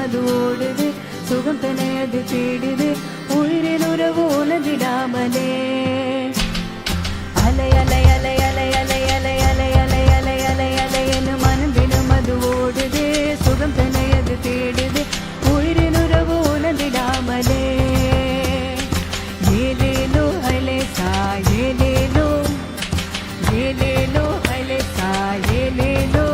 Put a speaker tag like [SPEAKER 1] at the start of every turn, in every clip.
[SPEAKER 1] அது ஓடுது சுகம் தன்னை அது தேடுது உயிரின் உறவு உணர்ந்திடாமலே அலை அலை அலை அலை அலை அலை அலை அலை அலை அலை அலை என மனம் தினம் அது ஓடுது சுகம் தன்னை அது தேடுது உயிரின் உறவு உணர்ந்திடாமலே ஏலேலோ அலை சா ஏலேலோ ஏலேலோ அலை சா ஏலேலோ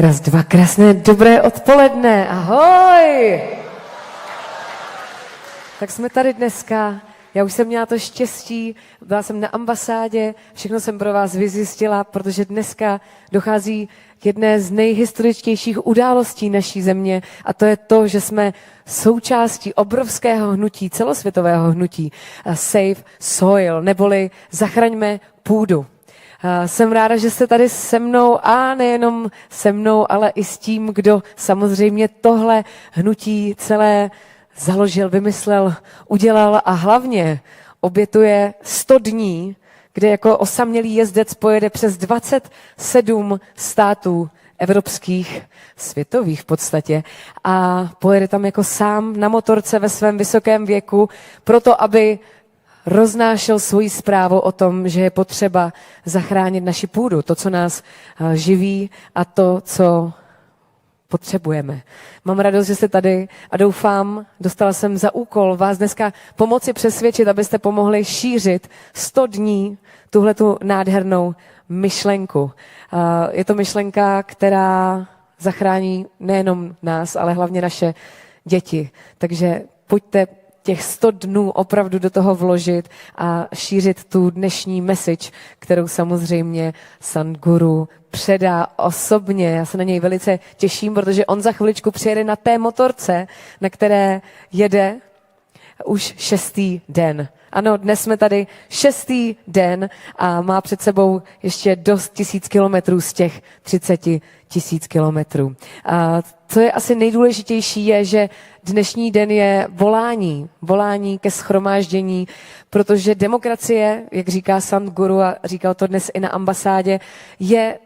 [SPEAKER 2] Raz, dva, krásné, dobré odpoledne, ahoj! Tak jsme tady dneska, já už jsem měla to štěstí, byla jsem na ambasádě, všechno jsem pro vás vyzjistila, protože dneska dochází k jedné z nejhistoričtějších událostí naší země a to je to, že jsme součástí obrovského hnutí, celosvětového hnutí Save Soil, neboli Zachraňme půdu. Jsem ráda, že jste tady se mnou a nejenom se mnou, ale i s tím, kdo samozřejmě tohle hnutí celé založil, vymyslel, udělal a hlavně obětuje 100 dní, kde jako osamělý jezdec pojede přes 27 států evropských, světových v podstatě a pojede tam jako sám na motorce ve svém vysokém věku proto, aby roznášel svoji zprávu o tom, že je potřeba zachránit naši půdu, to, co nás živí a to, co potřebujeme. Mám radost, že jste tady a doufám, dostala jsem za úkol vás dneska pomoci přesvědčit, abyste pomohli šířit 100 dní tuhletu nádhernou myšlenku. Je to myšlenka, která zachrání nejenom nás, ale hlavně naše děti. Takže pojďte těch 100 dnů opravdu do toho vložit a šířit tu dnešní message, kterou samozřejmě Sadhguru předá osobně. Já se na něj velice těším, protože on za chviličku přijede na té motorce, na které jede už 6. den. Ano, dnes jsme tady 6. den a má před sebou ještě dost 1000 kilometrů z těch 30 000 kilometrů. A co je asi nejdůležitější je, že dnešní den je volání ke shromáždění, protože demokracie, jak říká Sadhguru a říkal to dnes i na ambasádě, je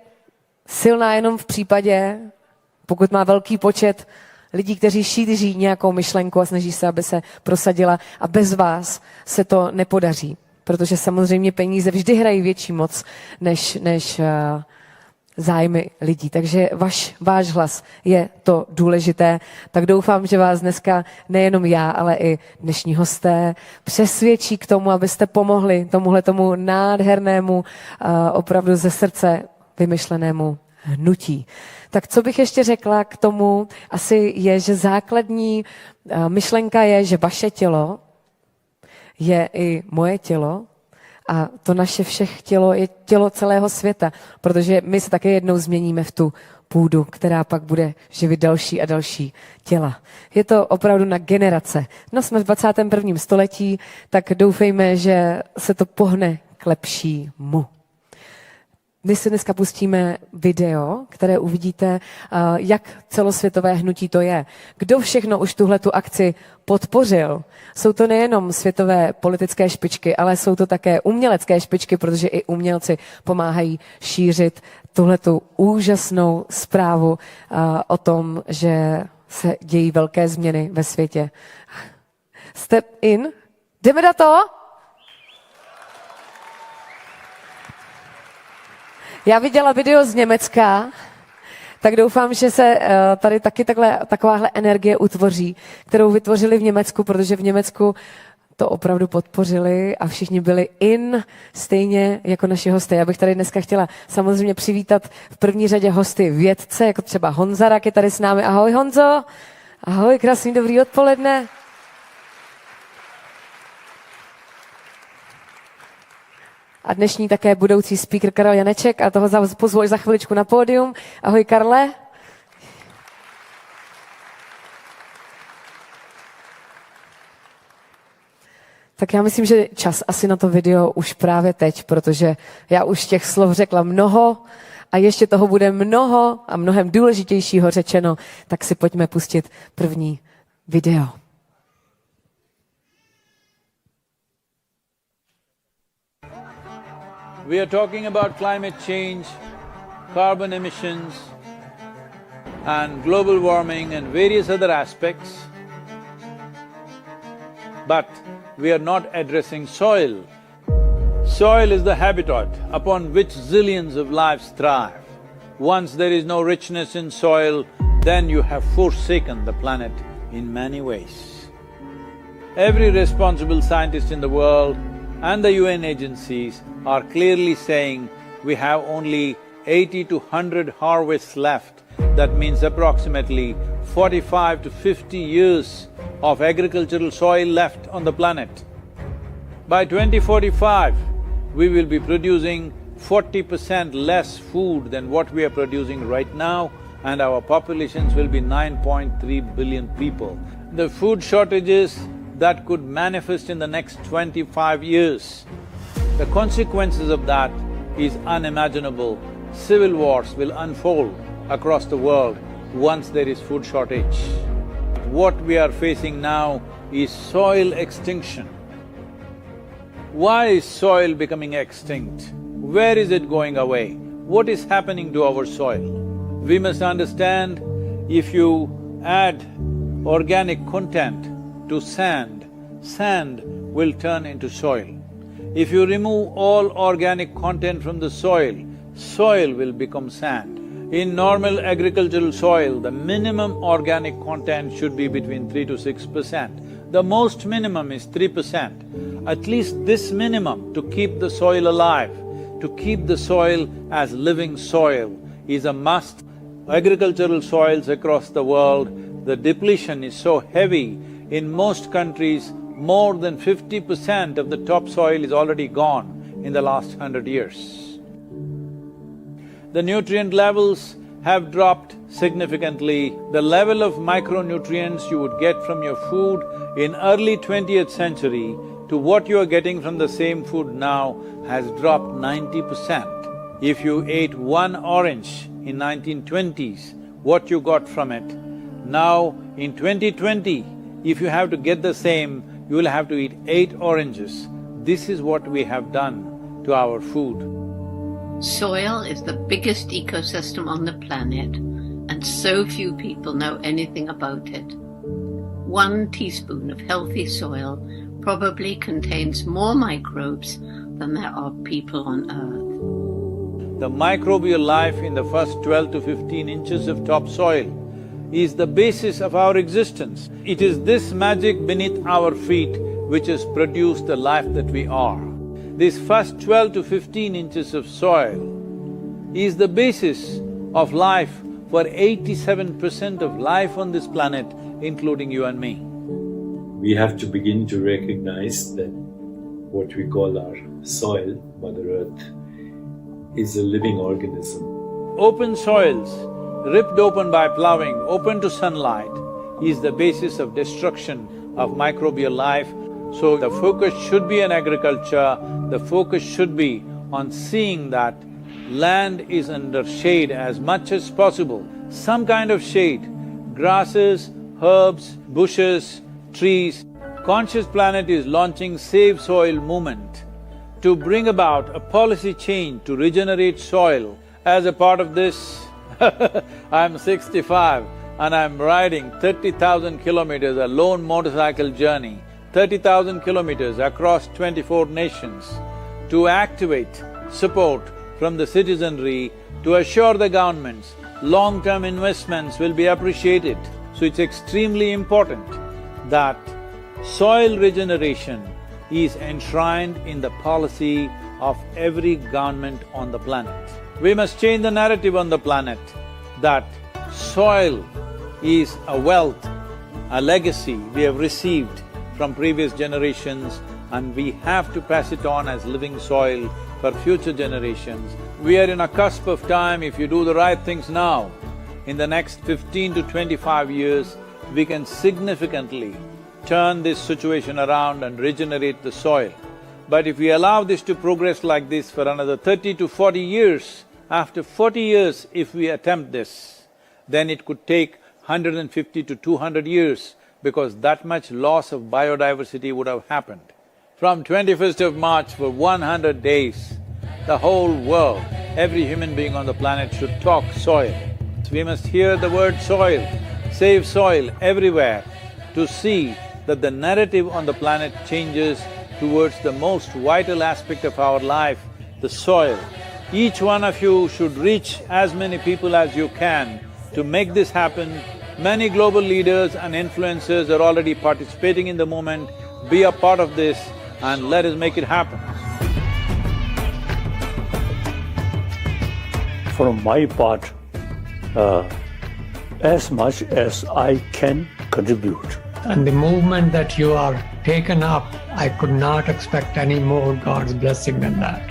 [SPEAKER 2] silná jenom v případě, pokud má velký počet lidí, kteří šíří nějakou myšlenku a snaží se, aby se prosadila a bez vás se to nepodaří. Protože samozřejmě peníze vždy hrají větší moc než zájmy lidí. Takže váš hlas je to důležité. Tak doufám, že vás dneska nejenom já, ale i dnešní hosté přesvědčí k tomu, abyste pomohli tomu nádhernému, opravdu ze srdce vymyšlenému hnutí. Tak co bych ještě řekla k tomu, asi je, že základní myšlenka je, že vaše tělo je i moje tělo a to naše všech tělo je tělo celého světa, protože my se také jednou změníme v tu půdu, která pak bude živit další a další těla. Je to opravdu na generace. No jsme v 21. století, tak doufejme, že se to pohne k lepšímu. My si dneska pustíme video, které uvidíte, jak celosvětové hnutí to je. Kdo všechno už tuhletu akci podpořil? Jsou to nejenom světové politické špičky, ale jsou to také umělecké špičky, protože i umělci pomáhají šířit tuhletu úžasnou zprávu o tom, že se dějí velké změny ve světě. Step in. Jdeme na to? Já viděla video z Německa, tak doufám, že se tady taky takováhle energie utvoří, kterou vytvořili v Německu, protože v Německu to opravdu podpořili a všichni byli stejně jako naši hosté. Já bych tady dneska chtěla samozřejmě přivítat v první řadě hosty vědce, jako třeba Honza Rak je tady s námi. Ahoj Honzo, ahoj, krásný dobrý odpoledne. A dnešní také budoucí speaker Karel Janeček a toho pozvu až za chviličku na pódium. Ahoj Karle. Tak já myslím, že čas asi na to video už právě teď, protože já už těch slov řekla mnoho a ještě toho bude mnoho a mnohem důležitějšího řečeno, tak si pojďme pustit první video.
[SPEAKER 3] We are talking about climate change, carbon emissions, and global warming and various other aspects, but we are not addressing soil. Soil is the habitat upon which zillions of lives thrive. Once there is no richness in soil, then you have forsaken the planet in many ways. Every responsible scientist in the world and the UN agencies are clearly saying we have only 80 to 100 harvests left. That means approximately 45 to 50 years of agricultural soil left on the planet. By 2045, we will be producing 40% less food than what we are producing right now, and our populations will be 9.3 billion people. The food shortages that could manifest in the next 25 years, the consequences of that is unimaginable. Civil wars will unfold across the world once there is food shortage. What we are facing now is soil extinction. Why is soil becoming extinct? Where is it going away? What is happening to our soil? We must understand, if you add organic content to sand, sand will turn into soil. If you remove all organic content from the soil, soil will become sand. In normal agricultural soil, the minimum organic content should be between 3 to 6%. The most minimum is 3%. At least this minimum to keep the soil alive, to keep the soil as living soil is a must. Agricultural soils across the world, the depletion is so heavy. In most countries, more than 50% of the topsoil is already gone in the last 100 years. The nutrient levels have dropped significantly. The level of micronutrients you would get from your food in early 20th century to what you are getting from the same food now has dropped 90%. If you ate one orange in 1920s, what you got from it, now in 2020, if you have to get the same, you will have to eat 8 oranges. This is what we have done to our food.
[SPEAKER 4] Soil is the biggest ecosystem on the planet, and so few people know anything about it. 1 teaspoon of healthy soil probably contains more microbes than there are people on Earth.
[SPEAKER 3] The microbial life in the first 12 to 15 inches of topsoil is the basis of our existence. It is this magic beneath our feet which has produced the life that we are. This first 12 to 15 inches of soil is the basis of life for 87% of life on this planet, including you and me.
[SPEAKER 5] We have to begin to recognize that what we call our soil, Mother Earth, is a living organism.
[SPEAKER 3] Open soils, ripped open by ploughing, open to sunlight, is the basis of destruction of microbial life. So the focus should be on agriculture, the focus should be on seeing that land is under shade as much as possible, some kind of shade, grasses, herbs, bushes, trees. Conscious Planet is launching Save Soil movement to bring about a policy change to regenerate soil. As a part of this, I'm 65 and I'm riding 30,000 kilometers, a lone motorcycle journey, 30,000 kilometers across 24 nations to activate support from the citizenry to assure the governments long-term investments will be appreciated. So it's extremely important that soil regeneration is enshrined in the policy of every government on the planet. We must change the narrative on the planet that soil is a wealth, a legacy we have received from previous generations, and we have to pass it on as living soil for future generations. We are in a cusp of time. If you do the right things now, in the next 15 to 25 years, we can significantly turn this situation around and regenerate the soil. But if we allow this to progress like this for another 30 to 40 years, after 40 years if we attempt this, then it could take 150 to 200 years because that much loss of biodiversity would have happened. From 21st of March for 100 days, the whole world, every human being on the planet should talk soil. We must hear the word soil, save soil everywhere to see that the narrative on the planet changes towards the most vital aspect of our life, the soil. Each one of you should reach as many people as you can to make this happen. Many global leaders and influencers are already participating in the movement. Be a part of this and let us make it happen.
[SPEAKER 6] For my part, as much as I can contribute.
[SPEAKER 7] And the movement that you are taken up, I could not expect any more God's blessing than that.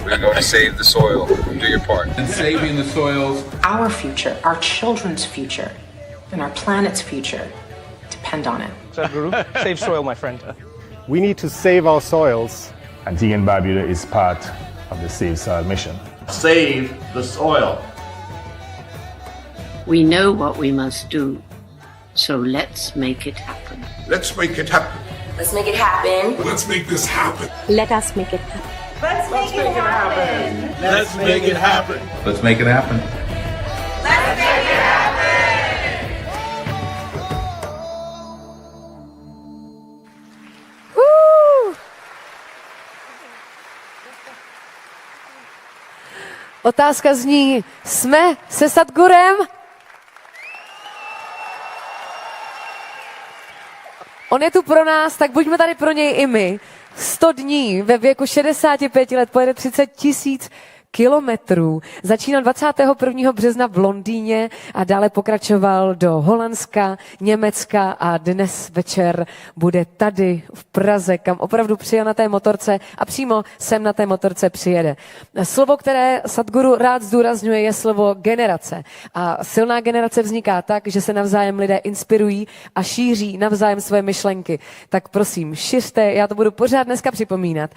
[SPEAKER 8] We're going to save the soil. Do your part.
[SPEAKER 9] And saving the soils.
[SPEAKER 10] Our future, our children's future, and our planet's future depend on it.
[SPEAKER 11] Sadhguru, save soil, my friend.
[SPEAKER 12] We need to save our soils.
[SPEAKER 13] Antigua and Barbuda is part of the Save Soil mission.
[SPEAKER 14] Save the soil.
[SPEAKER 4] We know what we must do, so let's make it happen.
[SPEAKER 8] Let's make it happen.
[SPEAKER 15] Let's make it happen.
[SPEAKER 8] Let's make this happen.
[SPEAKER 15] Let us make it happen.
[SPEAKER 14] Let's make it happen.
[SPEAKER 8] Let's make it happen.
[SPEAKER 9] Let's make it happen.
[SPEAKER 14] Let's make it happen.
[SPEAKER 2] Woo! Otázka zní, jsme se Sadhgurem? On je tu pro nás, tak buďme tady pro něj i my. 100 dní ve věku 65 let pojede 30 000 kilometrů. Začínal 21. března v Londýně a dále pokračoval do Holandska, Německa a dnes večer bude tady v Praze, kam opravdu přijel na té motorce a přímo sem na té motorce přijede. Slovo, které Sadhguru rád zdůrazňuje, je slovo generace. A silná generace vzniká tak, že se navzájem lidé inspirují a šíří navzájem svoje myšlenky. Tak prosím, šiřte, já to budu pořád dneska připomínat.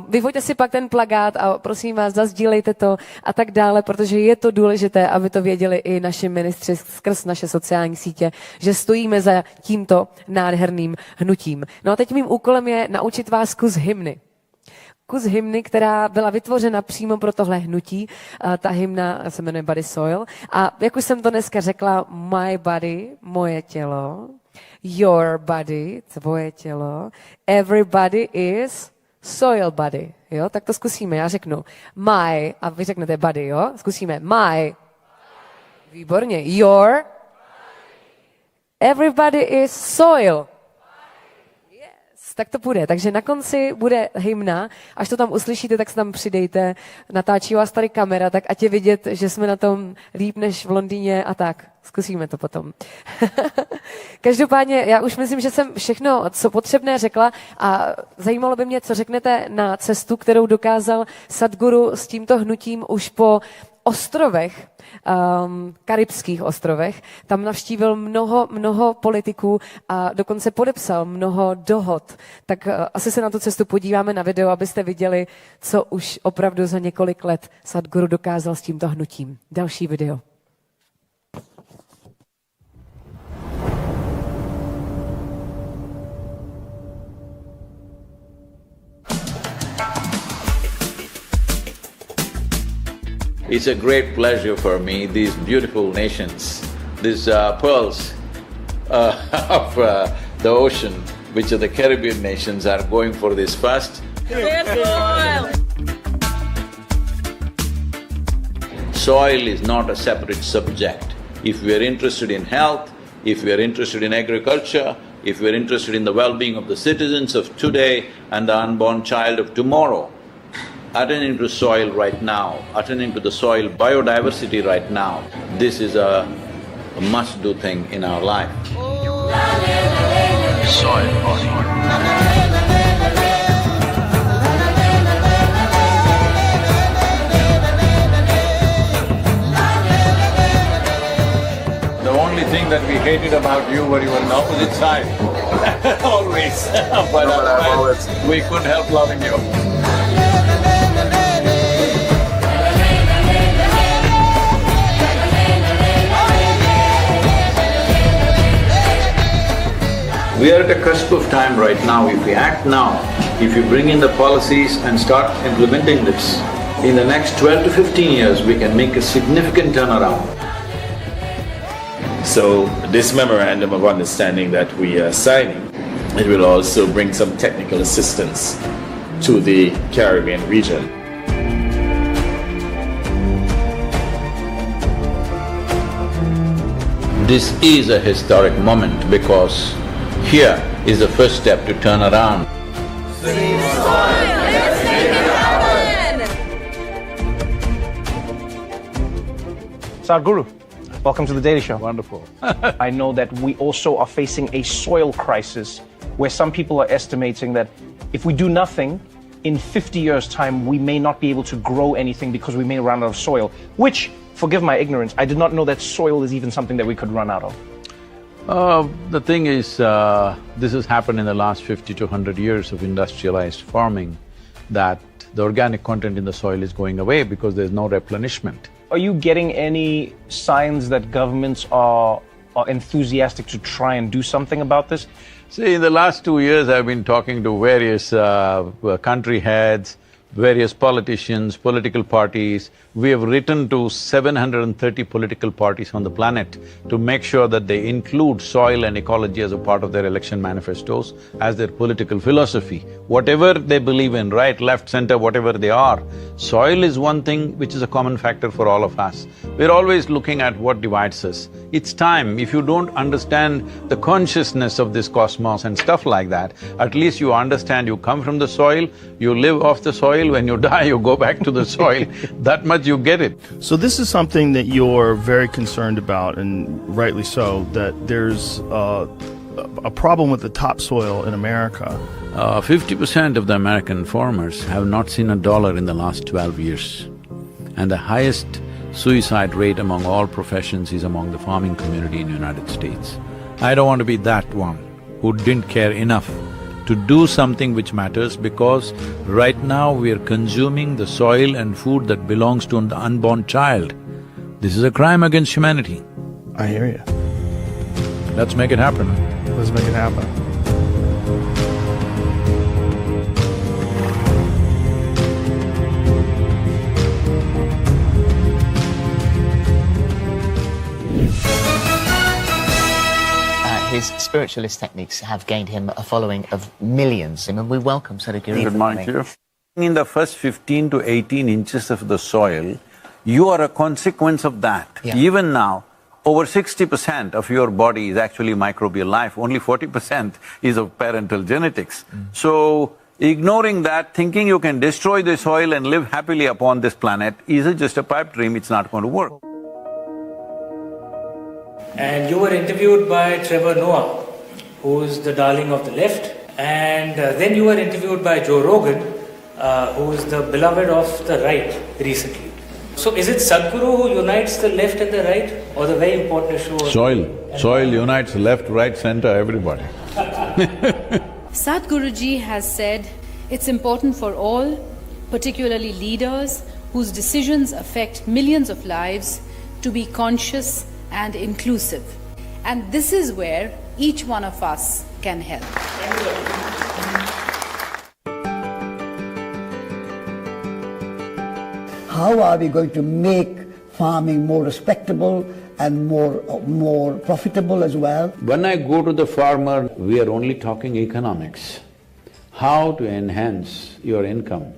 [SPEAKER 2] Vyvoďte si pak ten plakát a prosím vás, zazdílejte to a tak dále, protože je to důležité, aby to věděli i naši ministři skrz naše sociální sítě, že stojíme za tímto nádherným hnutím. No a teď mým úkolem je naučit vás kus hymny. Kus hymny, která byla vytvořena přímo pro tohle hnutí. Ta hymna se jmenuje Body Soil. A jak už jsem to dneska řekla, my body, moje tělo, your body, tvoje tělo, everybody is soil body. Jo? Tak to zkusíme, já řeknu my, a vy řeknete body, jo? Zkusíme my. Výborně. Your. Everybody is soil. Tak to bude. Takže na konci bude hymna. Až to tam uslyšíte, tak se tam přidejte. Natáčí vás tady kamera, tak ať je vidět, že jsme na tom líp než v Londýně a tak. Zkusíme to potom. Každopádně, já už myslím, že jsem všechno, co potřebné řekla a zajímalo by mě, co řeknete na cestu, kterou dokázal Sadhguru s tímto hnutím už po ostrovech, karibských ostrovech. Tam navštívil mnoho politiků a dokonce podepsal mnoho dohod. Tak asi se na tu cestu podíváme na video, abyste viděli, co už opravdu za několik let Sadhguru dokázal s tímto hnutím. Další video.
[SPEAKER 3] It's a great pleasure for me, these beautiful nations, these pearls of the ocean, which are the Caribbean nations, are going for this first. Soil is not a separate subject. If we are interested in health, if we are interested in agriculture, if we are interested in the well-being of the citizens of today and the unborn child of tomorrow, attending to soil right now, attending to the soil biodiversity right now, this is a must-do thing in our life. Soil body. The only thing that we hated about you were you were on the opposite side. Always. But otherwise, we couldn't help loving you. We are at a cusp of time right now. If we act now, if you bring in the policies and start implementing this, in the next 12 to 15 years, we can make a significant turnaround.
[SPEAKER 16] So this memorandum of understanding that we are signing, it will also bring some technical assistance to the Caribbean region.
[SPEAKER 3] This is a historic moment because here is the first step to turn around.
[SPEAKER 14] Save soil, let's make it happen!
[SPEAKER 11] Sadhguru, welcome to the Daily Show.
[SPEAKER 3] Wonderful.
[SPEAKER 11] I know that we also are facing a soil crisis where some people are estimating that if we do nothing, in 50 years' time, we may not be able to grow anything because we may run out of soil, which, forgive my ignorance, I did not know that soil is even something that we could run out of.
[SPEAKER 3] The thing is, this has happened in the last 50 to 100 years of industrialized farming, that the organic content in the soil is going away because there's no replenishment.
[SPEAKER 11] Are you getting any signs that governments are enthusiastic to try and do something about this?
[SPEAKER 3] See, in the last 2 years, I've been talking to various country heads, various politicians, political parties, We have written to 730 political parties on the planet to make sure that they include soil and ecology as a part of their election manifestos, as their political philosophy. Whatever they believe in, right, left, center, whatever they are, soil is one thing which is a common factor for all of us. We're always looking at what divides us. It's time, if you don't understand the consciousness of this cosmos and stuff like that, at least you understand you come from the soil, you live off the soil, when you die you go back to the soil, that much you get it.
[SPEAKER 17] So this is something that you're very concerned about, and rightly so, that there's a problem with the topsoil in America.
[SPEAKER 3] 50% of the American farmers have not seen $1 in the last 12 years. And the highest suicide rate among all professions is among the farming community in the United States. I don't want to be that one who didn't care enough to do something which matters, because right now we are consuming the soil and food that belongs to an unborn child. This is a crime against humanity.
[SPEAKER 17] I hear you.
[SPEAKER 3] Let's make it happen.
[SPEAKER 17] Let's make it happen.
[SPEAKER 18] His spiritualist techniques have gained him a following of millions, and we welcome Sadhguru.
[SPEAKER 3] Good morning to you. In the first 15 to 18 inches of the soil, you are a consequence of that.
[SPEAKER 18] Yeah.
[SPEAKER 3] Even now, over 60% of your body is actually microbial life, only 40% is of parental genetics. So, ignoring that, thinking you can destroy the soil and live happily upon this planet is just a pipe dream, it's not going to work.
[SPEAKER 19] And you were interviewed by Trevor Noah, who's the darling of the left, and then you were interviewed by Joe Rogan, who's the beloved of the right recently. So is it Sadhguru who unites the left and the right, or the very important issue of…
[SPEAKER 3] Soil unites left, right, center, everybody.
[SPEAKER 20] Sadhguruji has said it's important for all, particularly leaders whose decisions affect millions of lives, to be conscious and inclusive. And this is where each one of us can help.
[SPEAKER 21] How are we going to make farming more respectable and more profitable as well?
[SPEAKER 3] When I go to the farmer, we are only talking economics. How to enhance your income.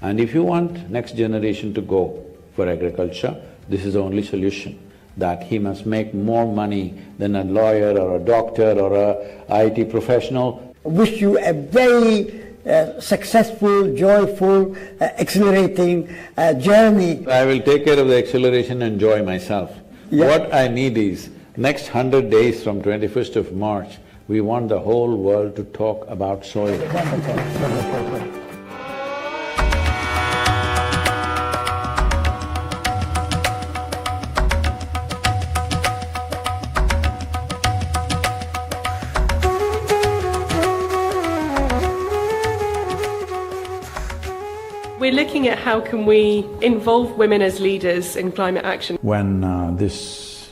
[SPEAKER 3] And if you want next generation to go for agriculture, this is the only solution. That he must make more money than a lawyer or a doctor or a IT professional.
[SPEAKER 21] Wish you a very successful, joyful, exhilarating journey.
[SPEAKER 3] I will take care of the acceleration and joy myself. Yeah. What I need is, next 100 days from 21st of March, we want the whole world to talk about soil.
[SPEAKER 22] We're looking at how can we involve women as leaders in climate action.
[SPEAKER 3] When this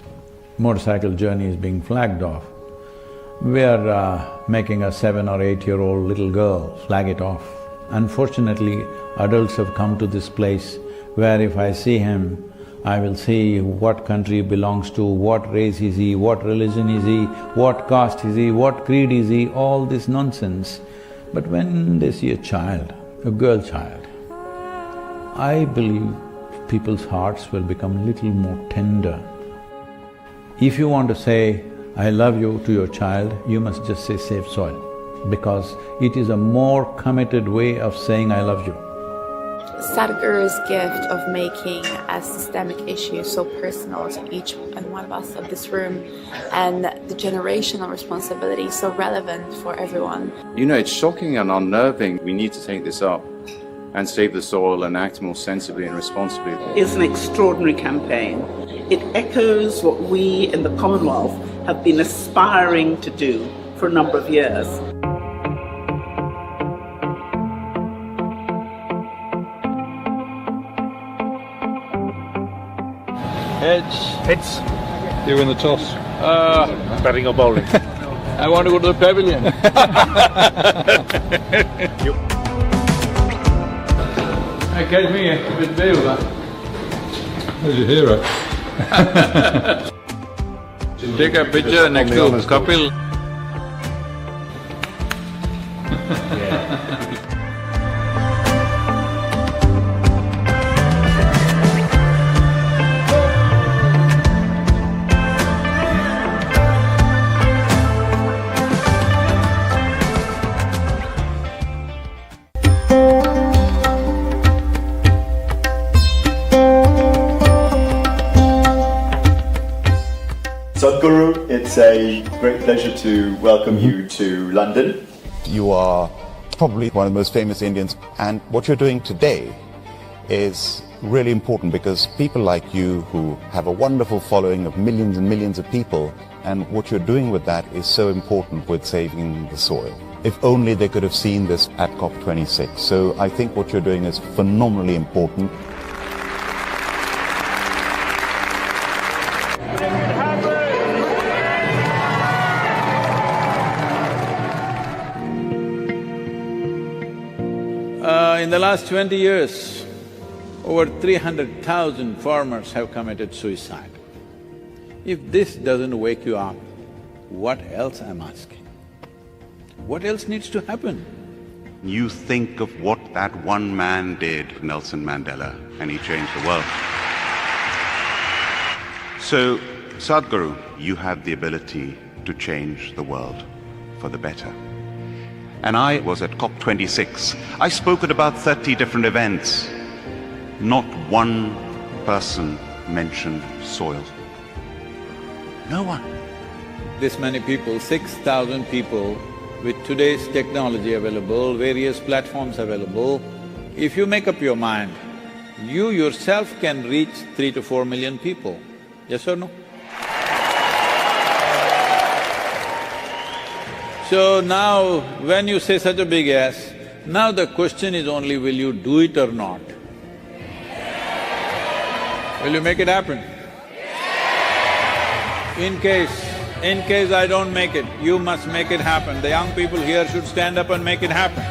[SPEAKER 3] motorcycle journey is being flagged off, we are making a 7 or 8-year-old little girl flag it off. Unfortunately, adults have come to this place where if I see him, I will see what country he belongs to, what race is he, what religion is he, what caste is he, what creed is he, all this nonsense. But when they see a child, a girl child, I believe people's hearts will become a little more tender. If you want to say, I love you to your child, you must just say save soil, because it is a more committed way of saying I love you.
[SPEAKER 23] Sadhguru's gift of making a systemic issue so personal to each and one of us of this room, and the generational responsibility so relevant for everyone.
[SPEAKER 24] You know, it's shocking and unnerving. We need to take this up and save the soil and act more sensibly and responsibly.
[SPEAKER 25] It's an extraordinary campaign. It echoes what we in the Commonwealth have been aspiring to do for a number of years.
[SPEAKER 3] Heads.
[SPEAKER 9] You win the toss.
[SPEAKER 3] Batting or bowling? I want to go to the pavilion. Catch me with wave.
[SPEAKER 9] Did you hear it?
[SPEAKER 3] Take a picture next to Kapil.
[SPEAKER 1] Sadhguru, it's a great pleasure to welcome you to London.
[SPEAKER 5] You are probably one of the most famous Indians, and what you're doing today is really important because people like you who have a wonderful following of millions and millions of people, and what you're doing with that is so important with saving the soil. If only they could have seen this at COP26. So I think what you're doing is phenomenally important.
[SPEAKER 3] In the last 20 years, over 300,000 farmers have committed suicide. If this doesn't wake you up, what else I'm asking? What else needs to happen?
[SPEAKER 6] You think of what that one man did, Nelson Mandela, and he changed the world. So, Sadhguru, you have the ability to change the world for the better. And I was at COP26. I spoke at about 30 different events. Not one person mentioned soil. No one.
[SPEAKER 3] This many people, 6,000 people, with today's technology available, various platforms available, if you make up your mind, you yourself can reach 3 to 4 million people. Yes or no? So now, when you say such a big yes, now the question is only will you do it or not? Will you make it happen? In case I don't make it, you must make it happen. The young people here should stand up and make it happen.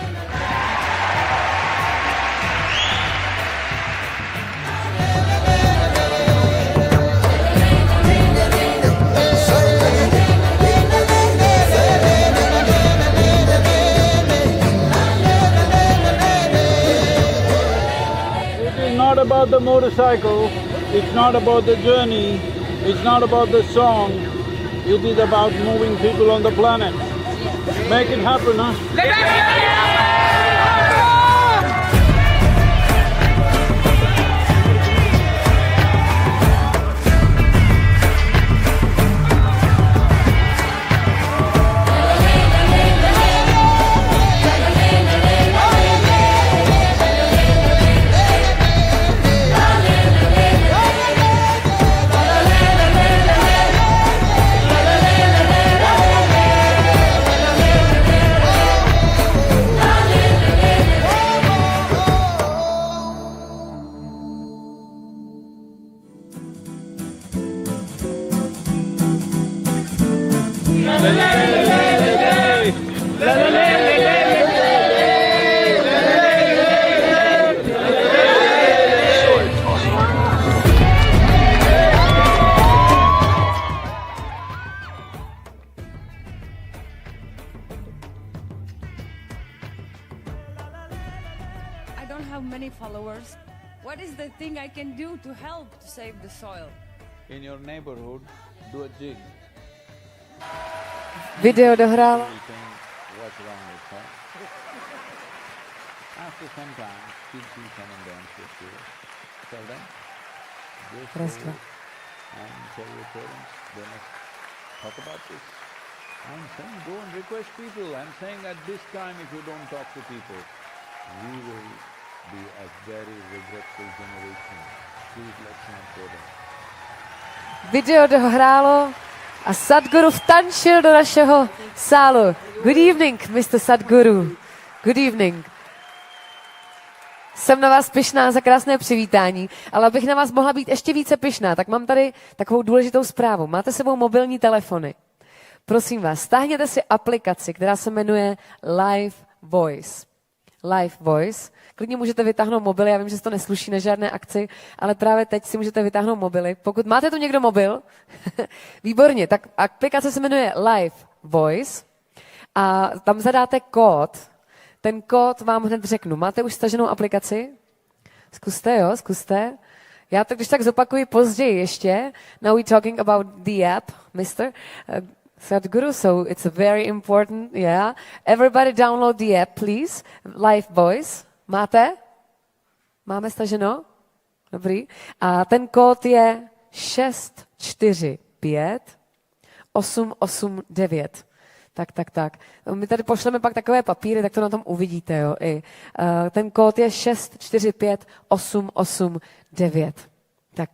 [SPEAKER 3] It's not about the motorcycle, it's not about the journey, it's not about the song, it is about moving people on the planet. Make it happen, huh?
[SPEAKER 7] I don't have many followers. What is the thing I can do to help to save the soil?
[SPEAKER 3] In your neighborhood, do a jig.
[SPEAKER 2] Video dohrálo.
[SPEAKER 3] What's wrong with her? After some time, kids will come and dance with you. Tell them, just go and tell your parents, they must talk about this. I'm saying go and request people. I'm saying at this time if you don't talk to people, we will be a very regretful generation. Please let's not go there.
[SPEAKER 2] Video dohrálo a Sadhguru vtančil do našeho sálu. Good evening, Mr. Sadhguru. Good evening. Jsem na vás pyšná za krásné přivítání, ale abych na vás mohla být ještě více pyšná, tak mám tady takovou důležitou zprávu. Máte sebou mobilní telefony. Prosím vás, stáhněte si aplikaci, která se jmenuje Live Voice. live voice. Klidně můžete vytáhnout mobily, já vím, že se to nesluší na žádné akci, ale právě teď si můžete vytáhnout mobily. Pokud máte tu někdo mobil, výborně, tak aplikace se jmenuje Live Voice a tam zadáte kód. Ten kód vám hned řeknu. Máte už staženou aplikaci? Zkuste. Já to když tak zopakuji později ještě. Now we're talking about the app, mister. Sadhguru, so it's very important, yeah. Everybody download the app, please. Live Voice. Máte? Máme staženo? Dobrý. A ten kód je 645 889. Tak. My tady pošleme pak takové papíry, tak to na tom uvidíte, jo. Ten kód je 645 889. Tak.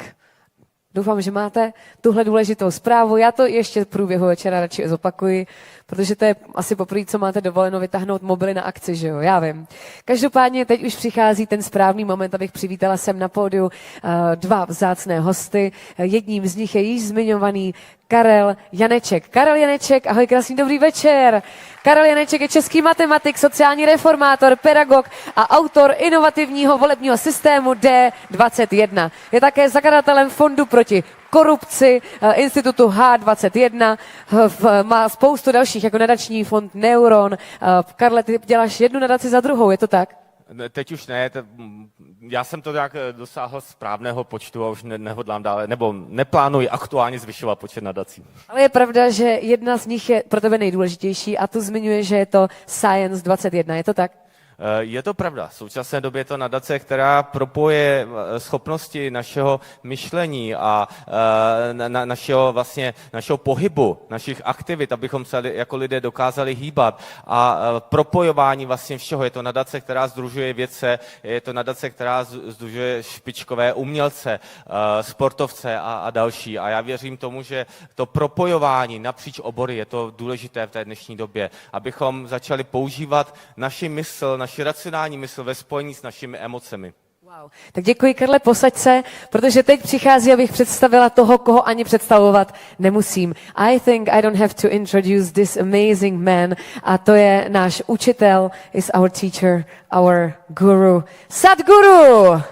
[SPEAKER 2] Doufám, že máte tuhle důležitou zprávu. Já to ještě v průběhu večera radši zopakuji, protože to je asi poprvé, co máte dovoleno vytáhnout mobily na akci, že jo? Já vím. Každopádně teď už přichází ten správný moment, abych přivítala sem na pódiu dva vzácné hosty. Jedním z nich je již zmiňovaný Karel Janeček. Karel Janeček, ahoj, krásný dobrý večer. Karel Janeček je český matematik, sociální reformátor, pedagog a autor inovativního volebního systému D21. Je také zakladatelem Fondu proti korupci, institutu H21, má spoustu dalších, jako nadační fond Neuron. Karle, ty děláš jednu nadaci za druhou, je to tak?
[SPEAKER 4] Teď už ne, já jsem to nějak dosáhl správného počtu a už nehodlám dále, nebo neplánuji aktuálně zvyšovat počet nadací.
[SPEAKER 2] Ale je pravda, že jedna z nich je pro tebe nejdůležitější a tu zmiňuje, že je to Science 21, je to tak?
[SPEAKER 4] Je to pravda. V současné době je to nadace, která propoje schopnosti našeho myšlení a našeho pohybu, našich aktivit, abychom se jako lidé dokázali hýbat a propojování vlastně všeho. Je to nadace, která sdružuje vědce, je to nadace, která sdružuje špičkové umělce, sportovce a další. A já věřím tomu, že to propojování napříč obory je to důležité v té dnešní době, abychom začali používat naši mysl, naši racionální mysl ve spojení s našimi emocemi.
[SPEAKER 2] Wow. Tak děkuji, Karle, posaď se, protože teď přichází, abych představila toho, koho ani představovat nemusím. I think I don't have to introduce this amazing man, a to je náš učitel, is our teacher, our guru, Sadhguru.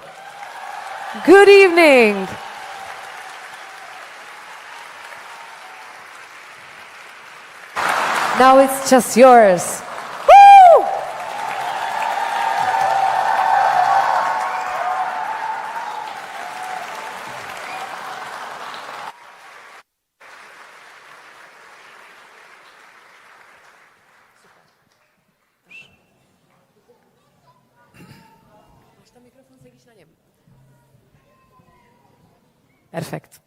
[SPEAKER 2] Good evening. Now it's just yours. Perfekt.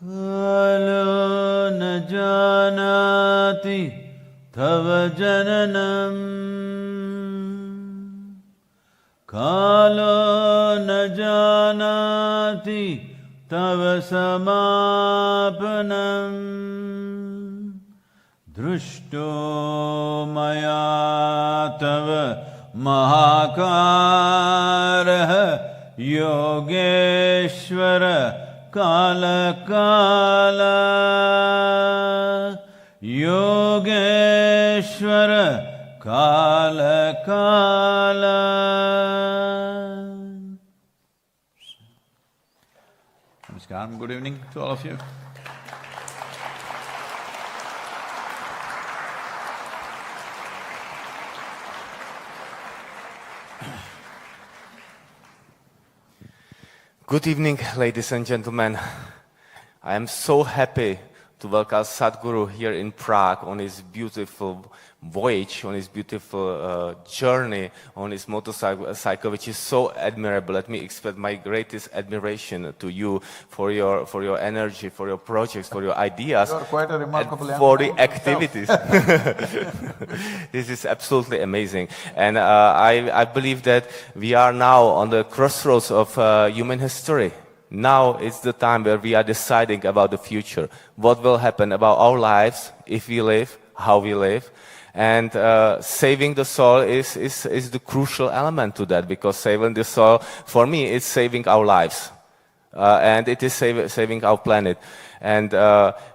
[SPEAKER 3] Kalo na janati tava jananam, Kalo na janati tava samapanam, Drushto maya tava mahakaraha Yogeshvara Kala Kala, Yogeshvara Kala Kala. Namaskaram, good evening to all of you.
[SPEAKER 4] Good evening, ladies and gentlemen. I am so happy to welcome Sadhguru here in Prague on his beautiful voyage, on his beautiful journey, on his motorcycle, which is so admirable. Let me express my greatest admiration to you for your energy, for your projects, for your ideas,
[SPEAKER 3] You are quite a remarkable
[SPEAKER 4] and for
[SPEAKER 3] young
[SPEAKER 4] the
[SPEAKER 3] man
[SPEAKER 4] activities. This is absolutely amazing. And I believe that we are now on the crossroads of human history. Now it's the time where we are deciding about the future. What will happen about our lives if we live, how we live. And saving the soil is the crucial element to that, because saving the soil, for me, is saving our lives. And it is saving our planet. And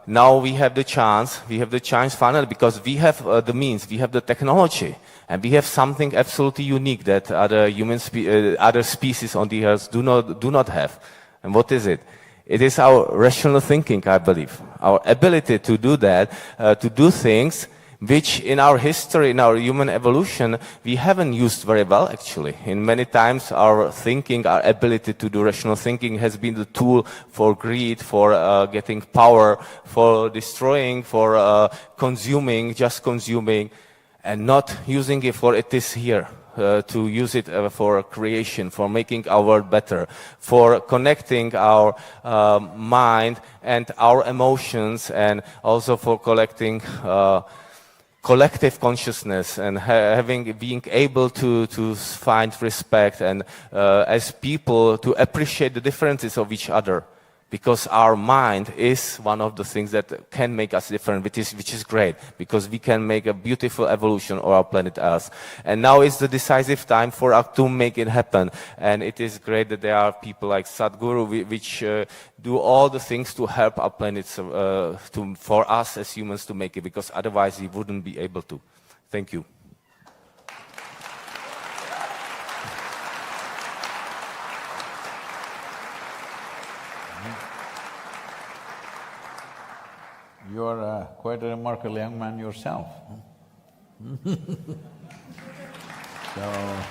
[SPEAKER 4] now we have the chance finally, because we have the means, we have the technology, and we have something absolutely unique that other species on the earth do not have. And what is it? It is our rational thinking, I believe. Our ability to do that, to do things which in our history, in our human evolution, we haven't used very well, actually. In many times, our thinking, our ability to do rational thinking has been the tool for greed, for getting power, for destroying, for consuming, just consuming, and not using it for it is here. To use it for creation, for making our world better, for connecting our mind and our emotions, and also for collecting collective consciousness and being able to find respect and as people to appreciate the differences of each other, because our mind is one of the things that can make us different, which is great, because we can make a beautiful evolution of our planet Earth. And now is the decisive time for us to make it happen. And it is great that there are people like Sadhguru which do all the things to help our planet for us as humans to make it, because otherwise we wouldn't be able to. Thank you.
[SPEAKER 3] You are quite a remarkable young man yourself. So,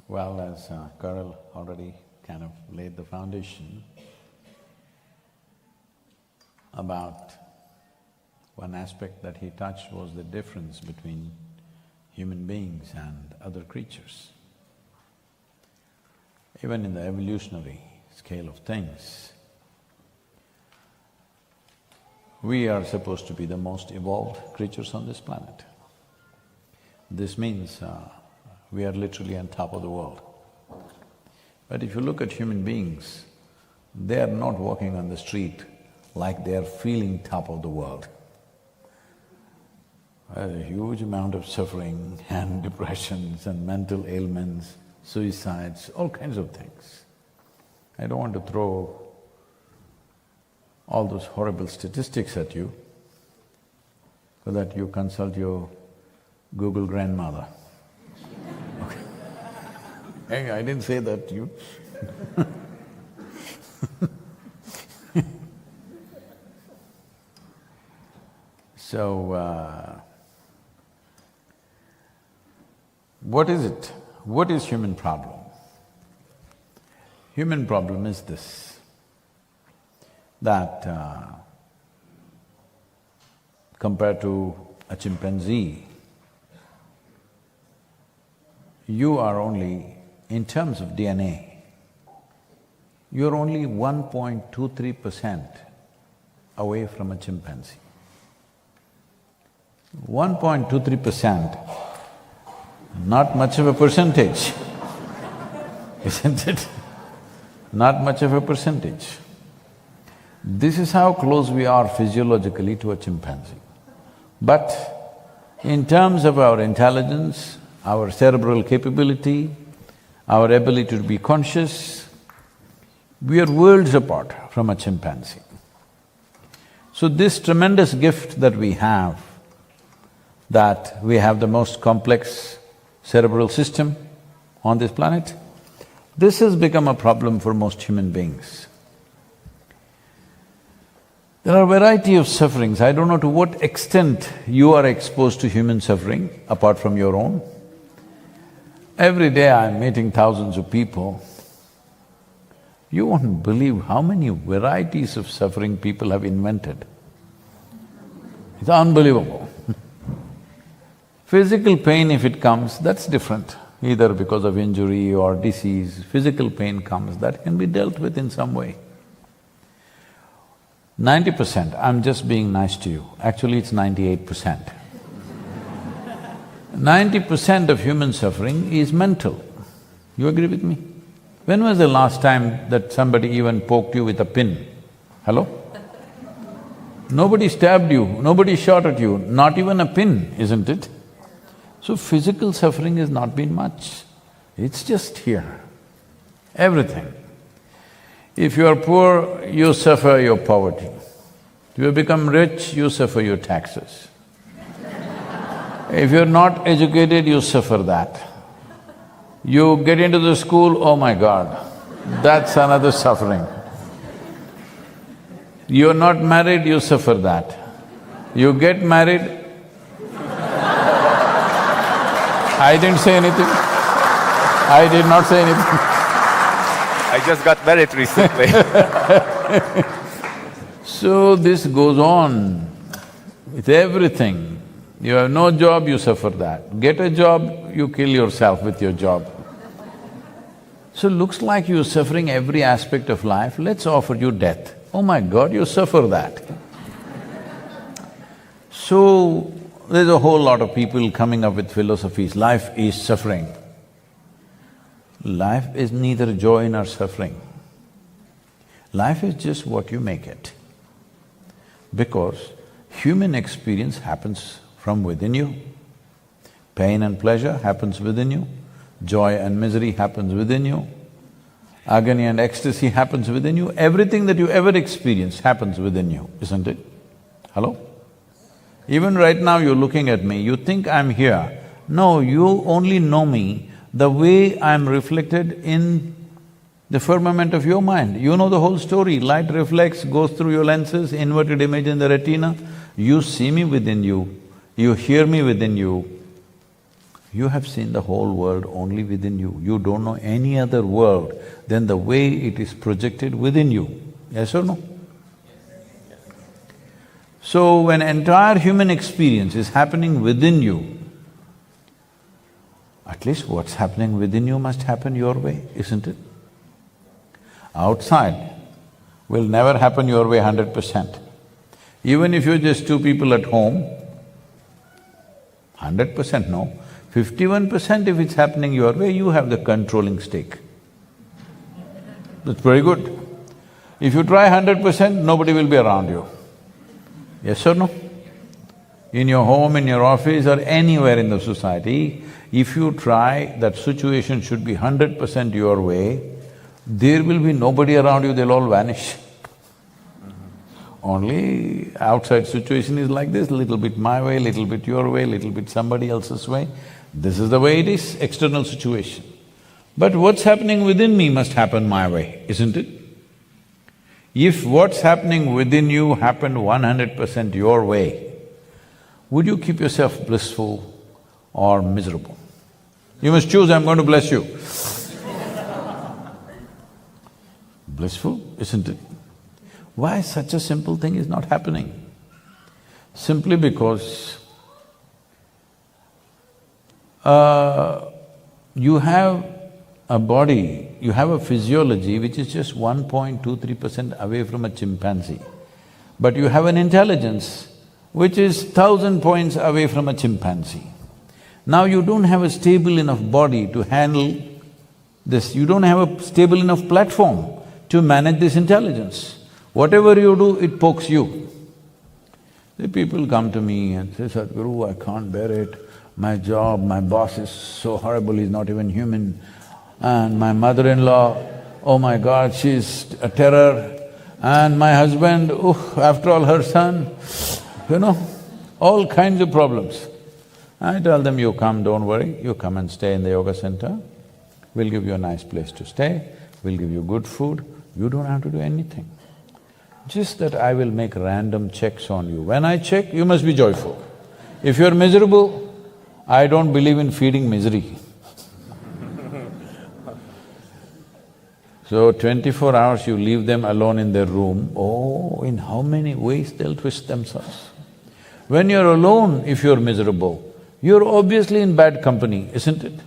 [SPEAKER 3] well, as Karel already kind of laid the foundation about one aspect that he touched was the difference between human beings and other creatures. Even in the evolutionary scale of things, we are supposed to be the most evolved creatures on this planet. This means we are literally on top of the world. But if you look at human beings, they are not walking on the street like they are feeling top of the world. There's a huge amount of suffering and depressions and mental ailments, suicides, all kinds of things. I don't want to throw all those horrible statistics at you so that you consult your Google grandmother. Okay. Hey, I didn't say that to you. So, what is it? What is human problem? Human problem is this, that compared to a chimpanzee, you are only, in terms of DNA, you're only 1.23% away from a chimpanzee. 1.23%, not much of a percentage, isn't it? Not much of a percentage. This is how close we are physiologically to a chimpanzee. But in terms of our intelligence, our cerebral capability, our ability to be conscious, we are worlds apart from a chimpanzee. So this tremendous gift that we have the most complex cerebral system on this planet, this has become a problem for most human beings. There are a variety of sufferings. I don't know to what extent you are exposed to human suffering apart from your own. Every day I'm meeting thousands of people. You won't believe how many varieties of suffering people have invented. It's unbelievable. Physical pain, if it comes, that's different. Either because of injury or disease, physical pain comes, that can be dealt with in some way. 90%, I'm just being nice to you, actually it's 98%. 90% of human suffering is mental. You agree with me? When was the last time that somebody even poked you with a pin? Hello? Nobody stabbed you, nobody shot at you, not even a pin, isn't it? So physical suffering has not been much. It's just here, everything. If you are poor, you suffer your poverty. If you become rich, you suffer your taxes. If you're not educated, you suffer that. You get into the school, oh my God, that's another suffering. You're not married, you suffer that. You get married… I didn't say anything. I did not say anything.
[SPEAKER 4] I just got married recently.
[SPEAKER 3] So this goes on with everything. You have no job, you suffer that. Get a job, you kill yourself with your job. So looks like you're suffering every aspect of life, let's offer you death. Oh my God, you suffer that. So there's a whole lot of people coming up with philosophies, life is suffering. Life is neither joy nor suffering. Life is just what you make it. Because human experience happens from within you. Pain and pleasure happens within you. Joy and misery happens within you. Agony and ecstasy happens within you. Everything that you ever experience happens within you, isn't it? Hello? Even right now you're looking at me, you think I'm here. No, you only know me the way I'm reflected in the firmament of your mind. You know the whole story. Light reflects, goes through your lenses, inverted image in the retina. You see me within you, you hear me within you. You have seen the whole world only within you. You don't know any other world than the way it is projected within you. Yes or no? So when entire human experience is happening within you, at least what's happening within you must happen your way, isn't it? Outside will never happen your way 100%. Even if you're just two people at home, 100% no, 51% if it's happening your way, you have the controlling stake. That's very good. If you try 100%, nobody will be around you. Yes or no? In your home, in your office or anywhere in the society, if you try that situation should be 100% your way, there will be nobody around you, they'll all vanish. Only outside situation is like this, little bit my way, little bit your way, little bit somebody else's way. This is the way it is, external situation. But what's happening within me must happen my way, isn't it? If what's happening within you happened 100% your way, would you keep yourself blissful or miserable? You must choose, I'm going to bless you. Blissful, isn't it? Why such a simple thing is not happening? Simply because you have a body, you have a physiology which is just 1.23% away from a chimpanzee. But you have an intelligence which is 1,000 points away from a chimpanzee. Now you don't have a stable enough body to handle this, you don't have a stable enough platform to manage this intelligence. Whatever you do, it pokes you. The people come to me and say, Sadhguru, I can't bear it. My job, my boss is so horrible, he's not even human. And my mother-in-law, oh my God, she's a terror. And my husband, after all, her son, you know, all kinds of problems. I tell them, you come, don't worry, you come and stay in the yoga center. We'll give you a nice place to stay, we'll give you good food, you don't have to do anything. Just that I will make random checks on you. When I check, you must be joyful. If you're miserable, I don't believe in feeding misery. So 24 hours you leave them alone in their room, oh, in how many ways they'll twist themselves. When you're alone, if you're miserable, you're obviously in bad company, isn't it?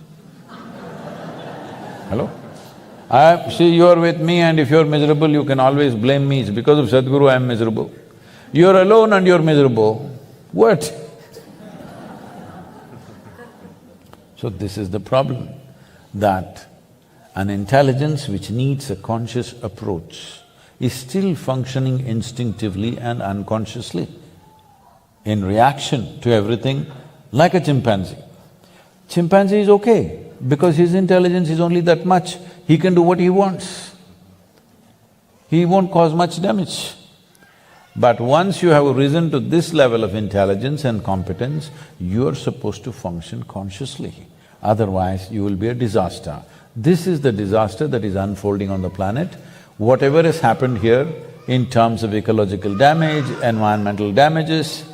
[SPEAKER 3] Hello? See, you're with me and if you're miserable, you can always blame me, it's because of Sadhguru I'm miserable. You're alone and you're miserable, what? So this is the problem, that an intelligence which needs a conscious approach is still functioning instinctively and unconsciously, in reaction to everything, like a chimpanzee. Chimpanzee is okay, because his intelligence is only that much, he can do what he wants. He won't cause much damage. But once you have risen to this level of intelligence and competence, you are supposed to function consciously. Otherwise, you will be a disaster. This is the disaster that is unfolding on the planet. Whatever has happened here in terms of ecological damage, environmental damages,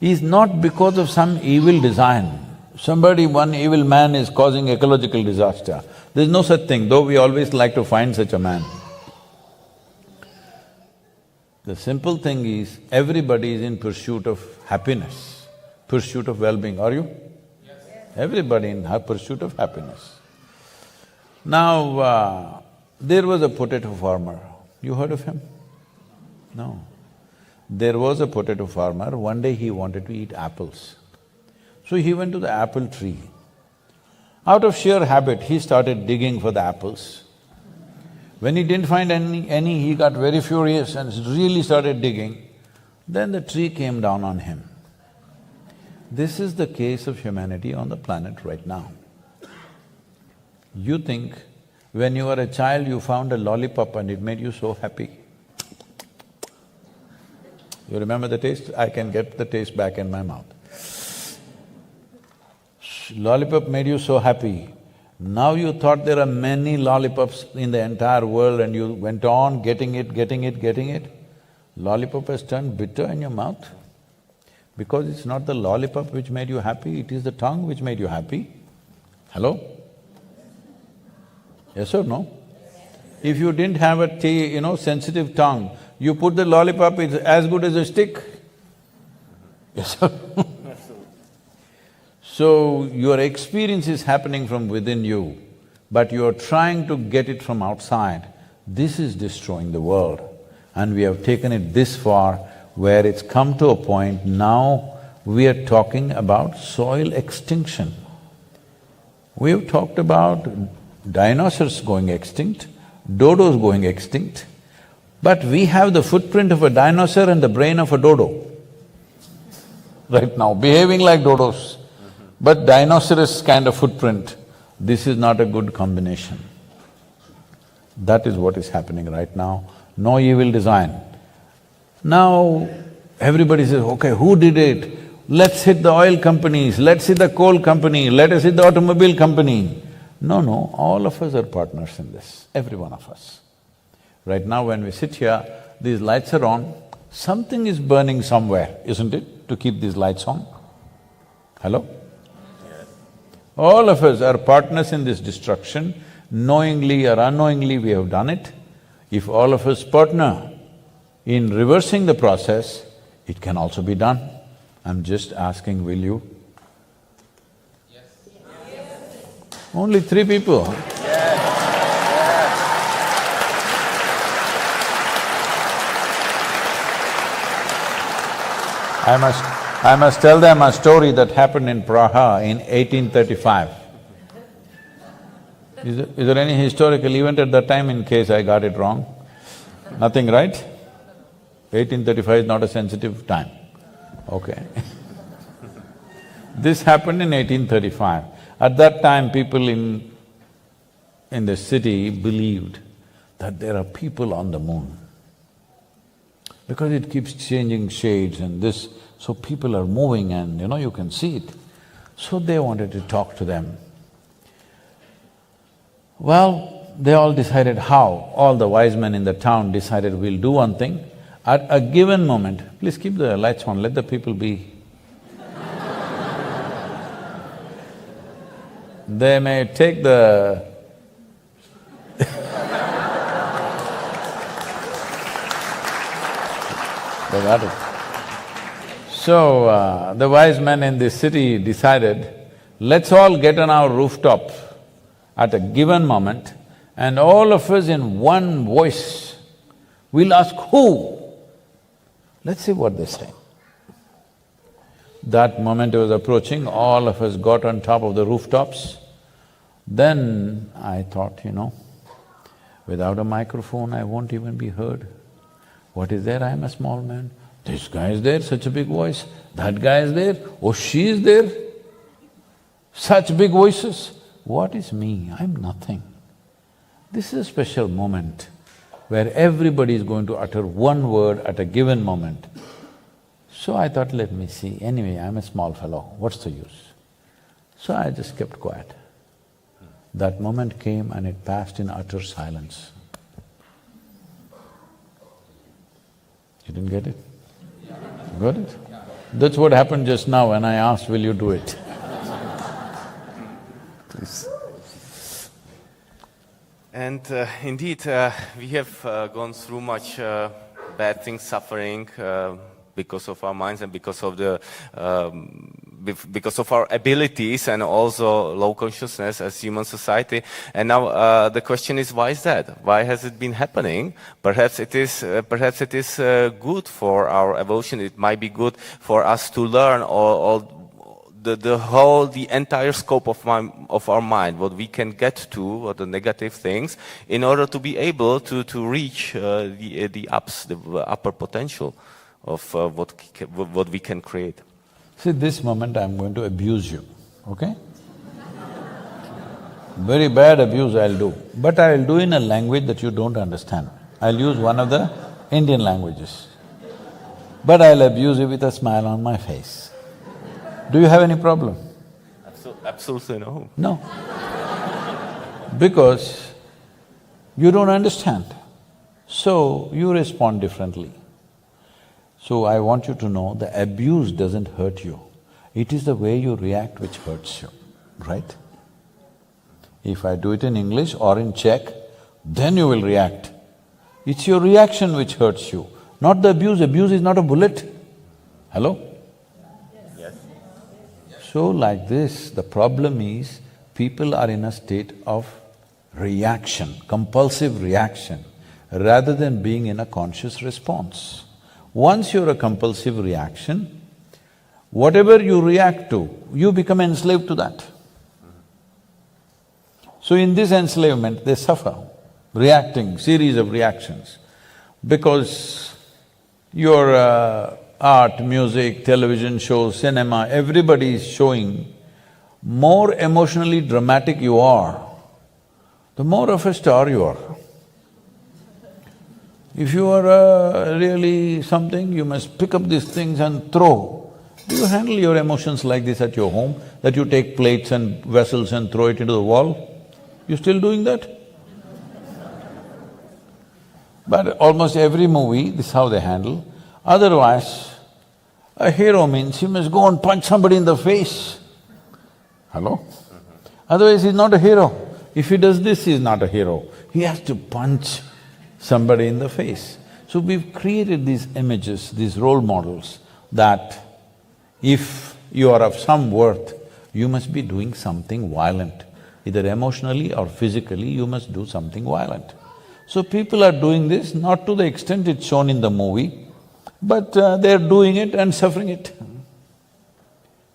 [SPEAKER 3] is not because of some evil design. One evil man is causing ecological disaster. There's no such thing, though we always like to find such a man. The simple thing is, everybody is in pursuit of happiness, pursuit of well-being. Are you? Yes. Everybody in pursuit of happiness. Now, there was a potato farmer. You heard of him? No. There was a potato farmer, one day he wanted to eat apples. So he went to the apple tree. Out of sheer habit, he started digging for the apples. When he didn't find any, he got very furious and really started digging. Then the tree came down on him. This is the case of humanity on the planet right now. You think when you were a child, you found a lollipop and it made you so happy. You remember the taste? I can get the taste back in my mouth. Lollipop made you so happy. Now you thought there are many lollipops in the entire world and you went on getting it. Lollipop has turned bitter in your mouth. Because it's not the lollipop which made you happy, it is the tongue which made you happy. Hello? Yes or no? If you didn't have a sensitive tongue, you put the lollipop, it's as good as a stick. Yes or no? So, your experience is happening from within you, but you are trying to get it from outside. This is destroying the world. And we have taken it this far, where it's come to a point now we are talking about soil extinction. We've talked about dinosaurs going extinct, dodos going extinct, but we have the footprint of a dinosaur and the brain of a dodo right now, behaving like dodos. But dinosaurus kind of footprint, this is not a good combination. That is what is happening right now, no evil design. Now, everybody says, okay, who did it? Let's hit the oil companies, let's hit the coal company, let us hit the automobile company. No, all of us are partners in this, every one of us. Right now when we sit here, these lights are on, something is burning somewhere, isn't it, to keep these lights on? Hello? All of us are partners in this destruction, knowingly or unknowingly we have done it. If all of us partner in reversing the process, it can also be done. I'm just asking, will you? Yes. Only 3 people. I must tell them a story that happened in Praha in 1835. Is there any historical event at that time in case I got it wrong? Nothing, right? 1835 is not a sensitive time. Okay. This happened in 1835. At that time, people in the city believed that there are people on the moon. Because it keeps changing shades and this, so people are moving and you can see it. So they wanted to talk to them. Well, they all decided how. All the wise men in the town decided, we'll do one thing. At a given moment, please keep the lights on, let the people be. They may take the They got it. So, the wise men in this city decided, let's all get on our rooftop at a given moment and all of us in one voice, we'll ask, who? Let's see what they say. That moment was approaching, all of us got on top of the rooftops. Then I thought, Without a microphone, I won't even be heard. What is there? I am a small man. This guy is there, such a big voice. That guy is there. Oh, she is there. Such big voices. What is me? I'm nothing. This is a special moment where everybody is going to utter one word at a given moment. So I thought, let me see. Anyway, I'm a small fellow, what's the use? So I just kept quiet. That moment came and it passed in utter silence. You didn't get it? Got it? That's what happened just now when I asked, will you do it? Please.
[SPEAKER 4] And indeed, we have gone through much bad things, suffering, because of our minds and because of our abilities and also low consciousness as human society. And now the question is, why is that? Why has it been happening? Perhaps it is good for our evolution. It might be good for us to learn the entire scope of our mind, what we can get to, or the negative things, in order to be able to reach the upper potential of what we can create.
[SPEAKER 3] See, this moment I'm going to abuse you, okay? Very bad abuse I'll do, but I'll do in a language that you don't understand. I'll use one of the Indian languages, but I'll abuse you with a smile on my face. Do you have any problem?
[SPEAKER 4] Absolutely no.
[SPEAKER 3] No. Because you don't understand, so you respond differently. So I want you to know, the abuse doesn't hurt you. It is the way you react which hurts you, right? If I do it in English or in Czech, then you will react. It's your reaction which hurts you, not the abuse. Abuse is not a bullet. Hello?
[SPEAKER 4] Yes.
[SPEAKER 3] So like this, the problem is, people are in a state of reaction, compulsive reaction, rather than being in a conscious response. Once you're a compulsive reaction, whatever you react to, you become enslaved to that. So in this enslavement, they suffer, reacting, series of reactions, because your art, music, television shows, cinema, everybody is showing, more emotionally dramatic you are, the more of a star you are. If you are really something, you must pick up these things and throw. Do you handle your emotions like this at your home, that you take plates and vessels and throw it into the wall? You still doing that? But almost every movie, this is how they handle. Otherwise, a hero means he must go and punch somebody in the face. Hello? Otherwise, he's not a hero. If he does this, he's not a hero. He has to punch somebody in the face. So we've created these images, these role models, that if you are of some worth, you must be doing something violent. Either emotionally or physically, you must do something violent. So people are doing this, not to the extent it's shown in the movie, but they're doing it and suffering it.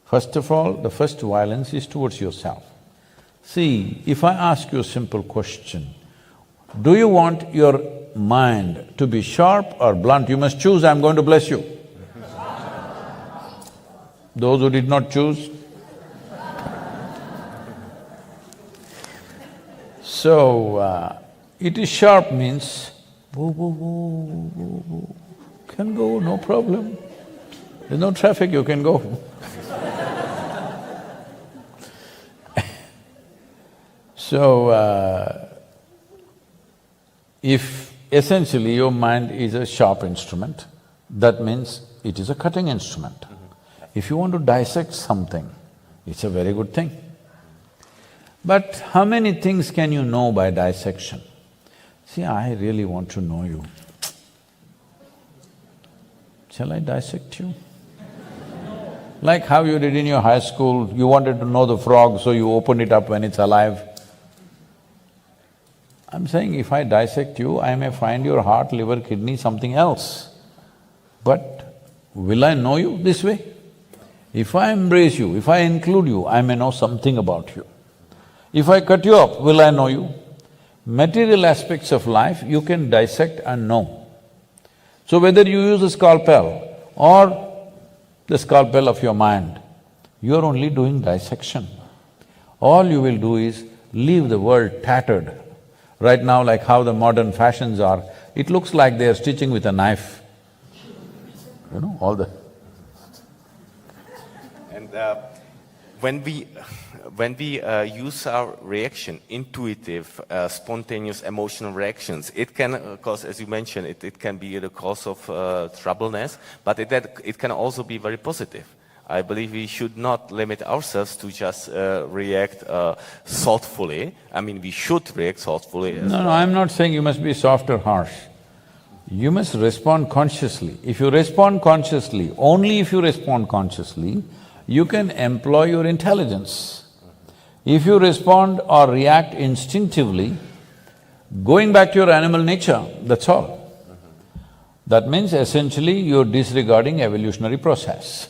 [SPEAKER 3] First of all, the first violence is towards yourself. See, if I ask you a simple question, do you want your mind to be sharp or blunt? You must choose, I'm going to bless you. Those who did not choose. So, it is sharp means, whoa, whoa, whoa, whoa, whoa, can go, no problem. There's no traffic, you can go. So, if essentially your mind is a sharp instrument, that means it is a cutting instrument. If you want to dissect something, it's a very good thing. But how many things can you know by dissection? See, I really want to know you. Shall I dissect you? Like how you did in your high school, you wanted to know the frog, so you opened it up when it's alive. I'm saying if I dissect you, I may find your heart, liver, kidney, something else. But will I know you this way? If I embrace you, if I include you, I may know something about you. If I cut you up, will I know you? Material aspects of life you can dissect and know. So whether you use a scalpel or the scalpel of your mind, you are only doing dissection. All you will do is leave the world tattered. Right now, like how the modern fashions are, it looks like they are stitching with a knife. You know, all the…
[SPEAKER 4] And when we use our reaction, intuitive, spontaneous emotional reactions, it can cause, as you mentioned, it can be the cause of troubleness, but it can also be very positive. I believe we should not limit ourselves to just react thoughtfully. I mean, we should react thoughtfully as well.
[SPEAKER 3] No, I'm not saying you must be soft or harsh. You must respond consciously. If you respond consciously, only if you respond consciously, you can employ your intelligence. If you respond or react instinctively, going back to your animal nature, that's all. That means essentially you're disregarding evolutionary process.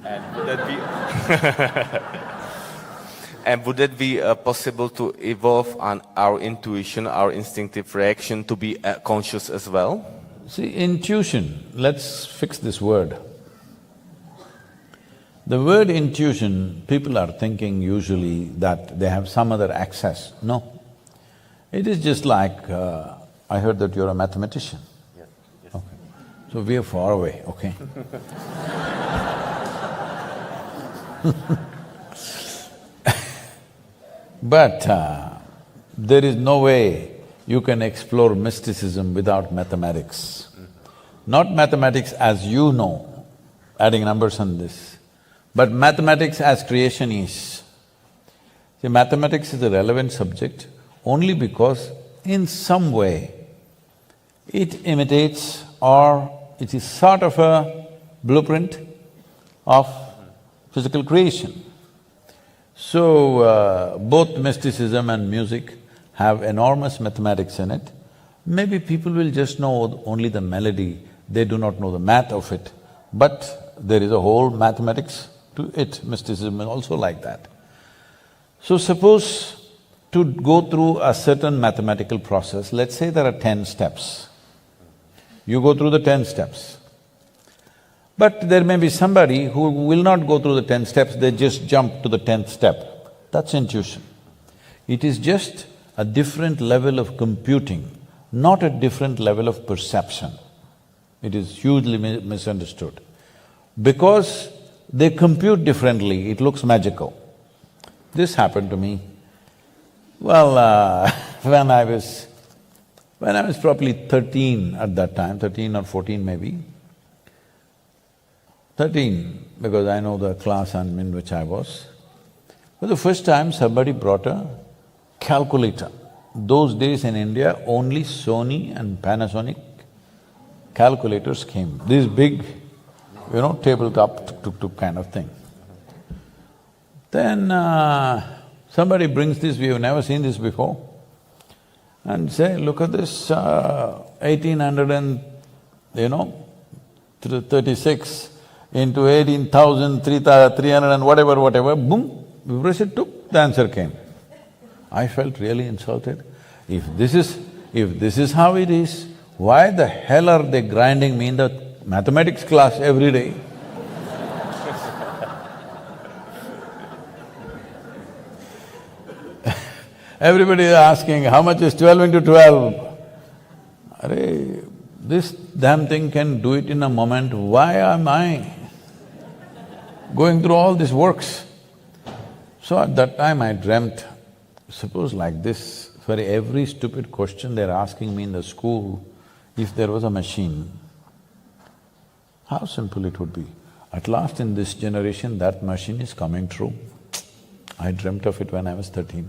[SPEAKER 4] And would that be… And would it be possible to evolve on our intuition, our instinctive reaction to be conscious as well?
[SPEAKER 3] See, intuition, let's fix this word. The word intuition, people are thinking usually that they have some other access. No. It is just like, I heard that you're a mathematician.
[SPEAKER 4] Yes.
[SPEAKER 3] Okay. So we are far away, okay? But there is no way you can explore mysticism without mathematics. Not mathematics as you know, adding numbers on this, but mathematics as creation is. See, mathematics is a relevant subject only because in some way it imitates or it is sort of a blueprint of physical creation. So, both mysticism and music have enormous mathematics in it. Maybe people will just know only the melody, they do not know the math of it, but there is a whole mathematics to it. Mysticism is also like that. So suppose to go through a certain mathematical process, let's say there are 10 steps. You go through the 10 steps. But there may be somebody who will not go through the 10 steps, they just jump to the 10th step. That's intuition. It is just a different level of computing, not a different level of perception. It is hugely misunderstood. Because they compute differently, it looks magical. This happened to me. Well, when I was probably 13 at that time, 13 or 14 maybe, 13, because I know the class in which I was. For the first time, somebody brought a calculator. Those days in India, only Sony and Panasonic calculators came. This big, tabletop tuk-tuk kind of thing. Then somebody brings this, we have never seen this before, and say, look at this, 1836 into 18,300 and whatever, boom, we press it, the answer came. I felt really insulted. If this is how it is, why the hell are they grinding me in the mathematics class every day? Everybody is asking, how much is 12 into 12? Arey, this damn thing can do it in a moment, why am I going through all these works? So at that time I dreamt, suppose like this, for every stupid question they're asking me in the school, if there was a machine, how simple it would be. At last in this generation, that machine is coming true. I dreamt of it when I was 13.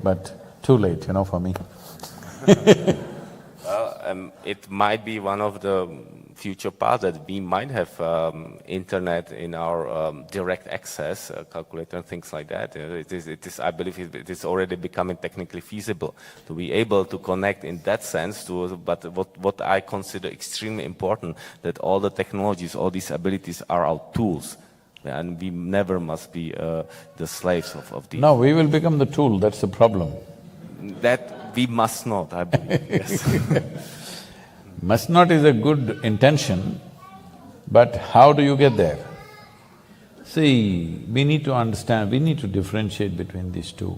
[SPEAKER 3] But too late, for me.
[SPEAKER 4] Well, it might be one of the future paths that we might have internet in our direct access, calculator and things like that. It is, I believe it is already becoming technically feasible to be able to connect in that sense to, but what I consider extremely important, that all the technologies, all these abilities are our tools. and we never must be the slaves of these.
[SPEAKER 3] No, we will become the tool, that's the problem.
[SPEAKER 4] That we must not, I believe, yes.
[SPEAKER 3] Must not is a good intention, but how do you get there? See, we need to understand, we need to differentiate between these two.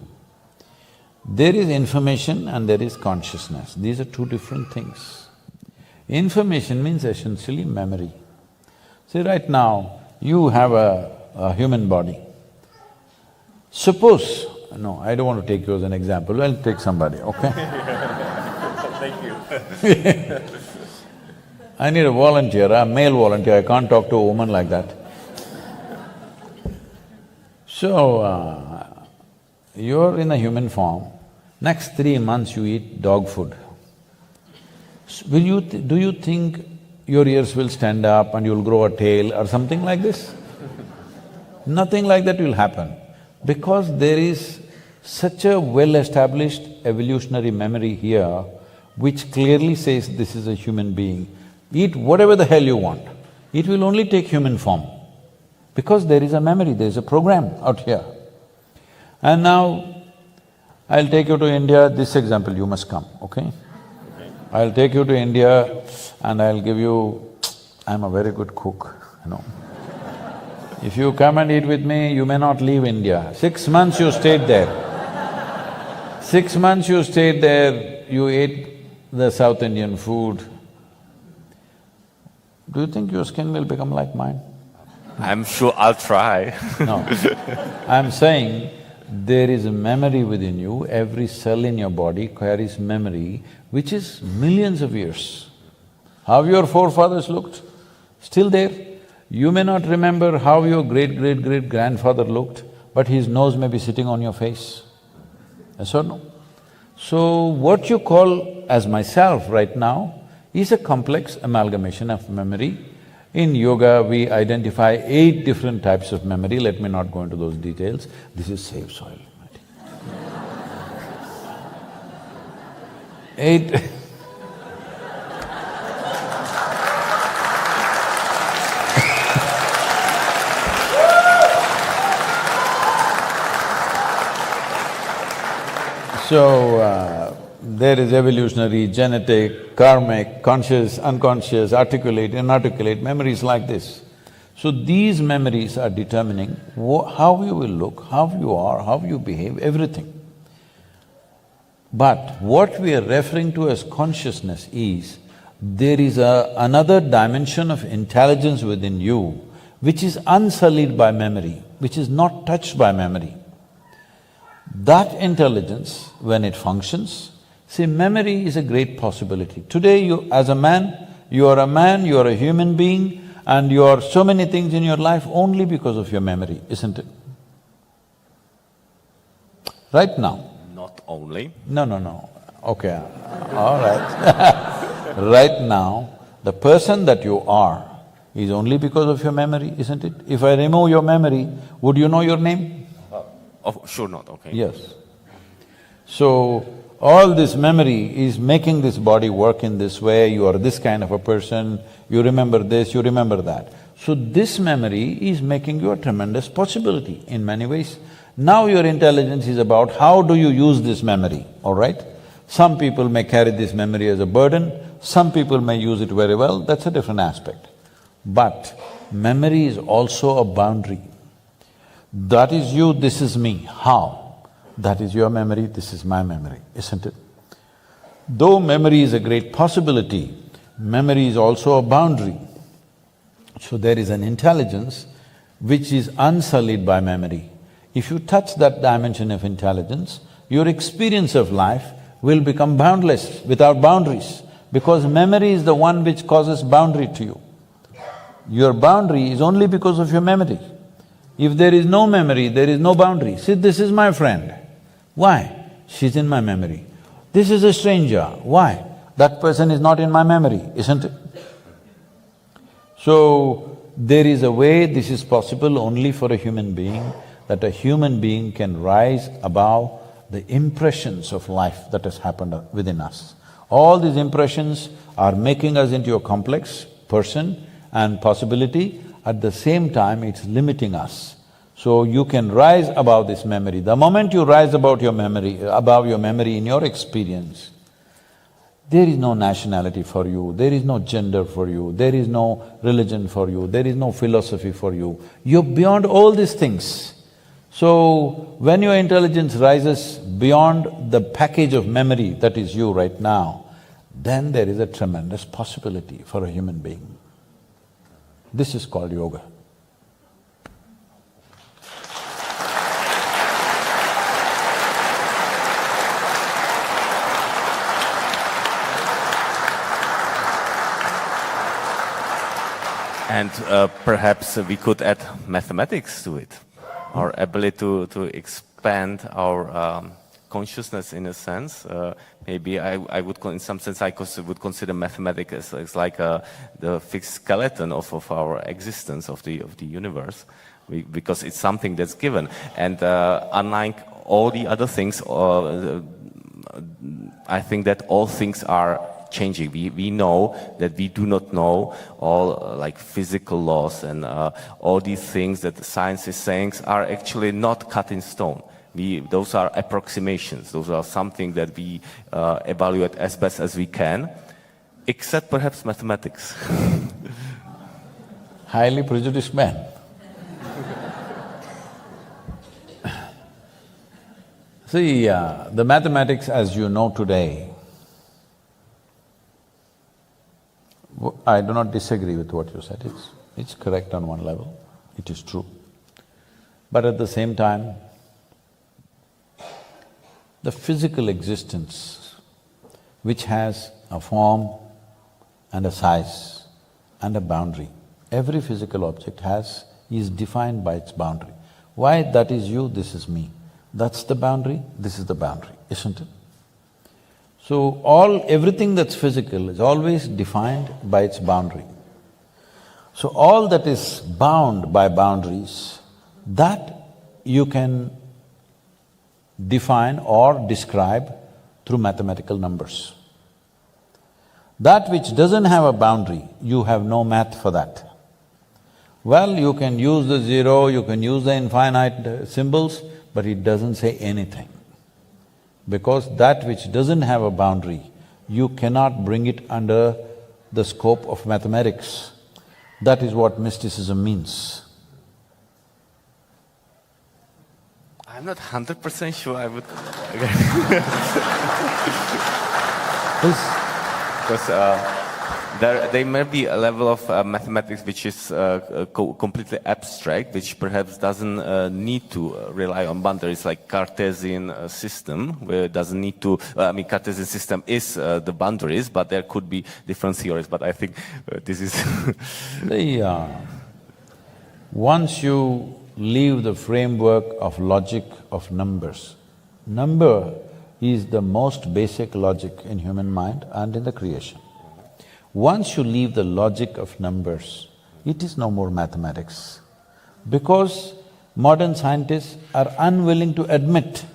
[SPEAKER 3] There is information and there is consciousness. These are two different things. Information means essentially memory. See, right now, you have a human body. Suppose… no, I don't want to take you as an example, I'll take somebody, okay?
[SPEAKER 4] Thank you.
[SPEAKER 3] I need a volunteer, a male volunteer, I can't talk to a woman like that. So, you're in a human form, next 3 months you eat dog food. Do you think your ears will stand up and you'll grow a tail or something like this? Nothing like that will happen, because there is such a well-established evolutionary memory here which clearly says this is a human being. Eat whatever the hell you want, it will only take human form, because there is a memory, there is a program out here. And now, I'll take you to India, this example you must come, okay? I'll take you to India and I'll give you… I'm a very good cook, you know. If you come and eat with me, you may not leave India. 6 months you stayed there. 6 months you stayed there, you ate the South Indian food. Do you think your skin will become like mine?
[SPEAKER 4] I'm sure I'll try.
[SPEAKER 3] No. I'm saying there is a memory within you, every cell in your body carries memory which is millions of years. How your forefathers looked, still there. You may not remember how your great-great-great-grandfather looked, but his nose may be sitting on your face. Yes or no? So, what you call as myself right now is a complex amalgamation of memory. In yoga, we identify 8 different types of memory, let me not go into those details. This is safe soil. 8 So, there is evolutionary, genetic, karmic, conscious, unconscious, articulate, inarticulate, memories like this. So these memories are determining how you will look, how you are, how you behave, everything. But what we are referring to as consciousness is, there is another dimension of intelligence within you which is unsullied by memory, which is not touched by memory. That intelligence, when it functions, see, memory is a great possibility. Today you, as a man, you are a human being, and you are so many things in your life only because of your memory, isn't it? Right now.
[SPEAKER 4] Not only.
[SPEAKER 3] No. Okay, all right. Right now, the person that you are is only because of your memory, isn't it? If I remove your memory, would you know your name?
[SPEAKER 4] Oh, sure not, okay.
[SPEAKER 3] Yes. So, all this memory is making this body work in this way, you are this kind of a person, you remember this, you remember that. So this memory is making you a tremendous possibility in many ways. Now your intelligence is about how do you use this memory, all right? Some people may carry this memory as a burden, some people may use it very well, that's a different aspect. But memory is also a boundary. That is you, this is me. How? That is your memory, this is my memory, isn't it? Though memory is a great possibility, memory is also a boundary. So there is an intelligence which is unsullied by memory. If you touch that dimension of intelligence, your experience of life will become boundless, without boundaries, because memory is the one which causes boundary to you. Your boundary is only because of your memory. If there is no memory, there is no boundary. See, this is my friend. Why? She's in my memory. This is a stranger. Why? That person is not in my memory, isn't it? So, there is a way this is possible only for a human being, that a human being can rise above the impressions of life that has happened within us. All these impressions are making us into a complex person and possibility, At the same time, it's limiting us. So you can rise above this memory. The moment you rise above your memory in your experience, there is no nationality for you, there is no gender for you, there is no religion for you, there is no philosophy for you. You're beyond all these things. So, when your intelligence rises beyond the package of memory that is you right now, then there is a tremendous possibility for a human being. This is called yoga.
[SPEAKER 4] And perhaps we could add mathematics to it, our ability to expand our consciousness in a sense. Maybe I would, in some sense, would consider mathematics as like the fixed skeleton of our existence, of the universe, because it's something that's given. And unlike all the other things, I think that all things are changing. We know that we do not know all like physical laws, and all these things that the science is saying are actually not cut in stone. Those are approximations, those are something that we evaluate as best as we can, except perhaps mathematics.
[SPEAKER 3] Highly prejudiced man. See, the mathematics as you know today, I do not disagree with what you said, it's correct on one level, it is true. But at the same time, the physical existence, which has a form and a size and a boundary, every physical object is defined by its boundary. Why that is you, this is me. That's the boundary, this is the boundary, isn't it? So everything that's physical is always defined by its boundary. So all that is bound by boundaries, that you can define or describe through mathematical numbers. That which doesn't have a boundary, you have no math for that. Well, you can use the zero, you can use the infinite symbols, but it doesn't say anything. Because that which doesn't have a boundary, you cannot bring it under the scope of mathematics. That is what mysticism means.
[SPEAKER 4] I'm not 100% sure I would… Because there may be a level of mathematics which is completely abstract, which perhaps doesn't need to rely on boundaries, like Cartesian system, where it doesn't need to… Cartesian system is the boundaries, but there could be different theories, but I think this is…
[SPEAKER 3] Once you leave the framework of logic of numbers, number is the most basic logic in human mind and in the creation. Once you leave the logic of numbers, it is no more mathematics. Because modern scientists are unwilling to admit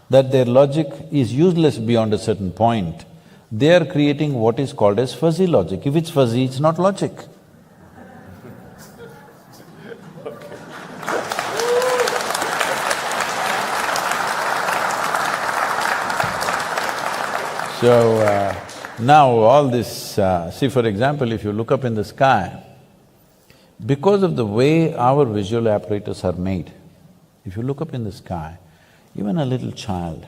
[SPEAKER 3] that their logic is useless beyond a certain point, they are creating what is called as fuzzy logic. If it's fuzzy, it's not logic. So, now all this… see, for example, if you look up in the sky, because of the way our visual apparatus are made, if you look up in the sky, even a little child,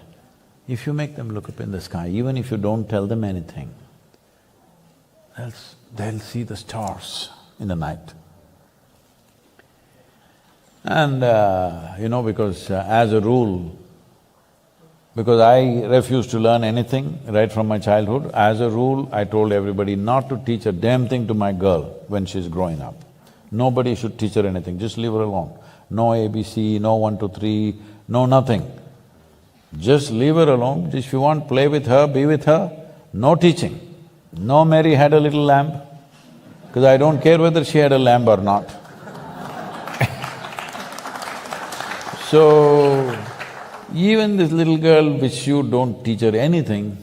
[SPEAKER 3] if you make them look up in the sky, even if you don't tell them anything, they'll see the stars in the night. And because as a rule, because I refused to learn anything right from my childhood, as a rule, I told everybody not to teach a damn thing to my girl when she's growing up. Nobody should teach her anything, just leave her alone. No ABC, no 1, 2, 3, no nothing. Just leave her alone. If you want, play with her, be with her, no teaching. No Mary had a little lamb, because I don't care whether she had a lamb or not. So, even this little girl which you don't teach her anything,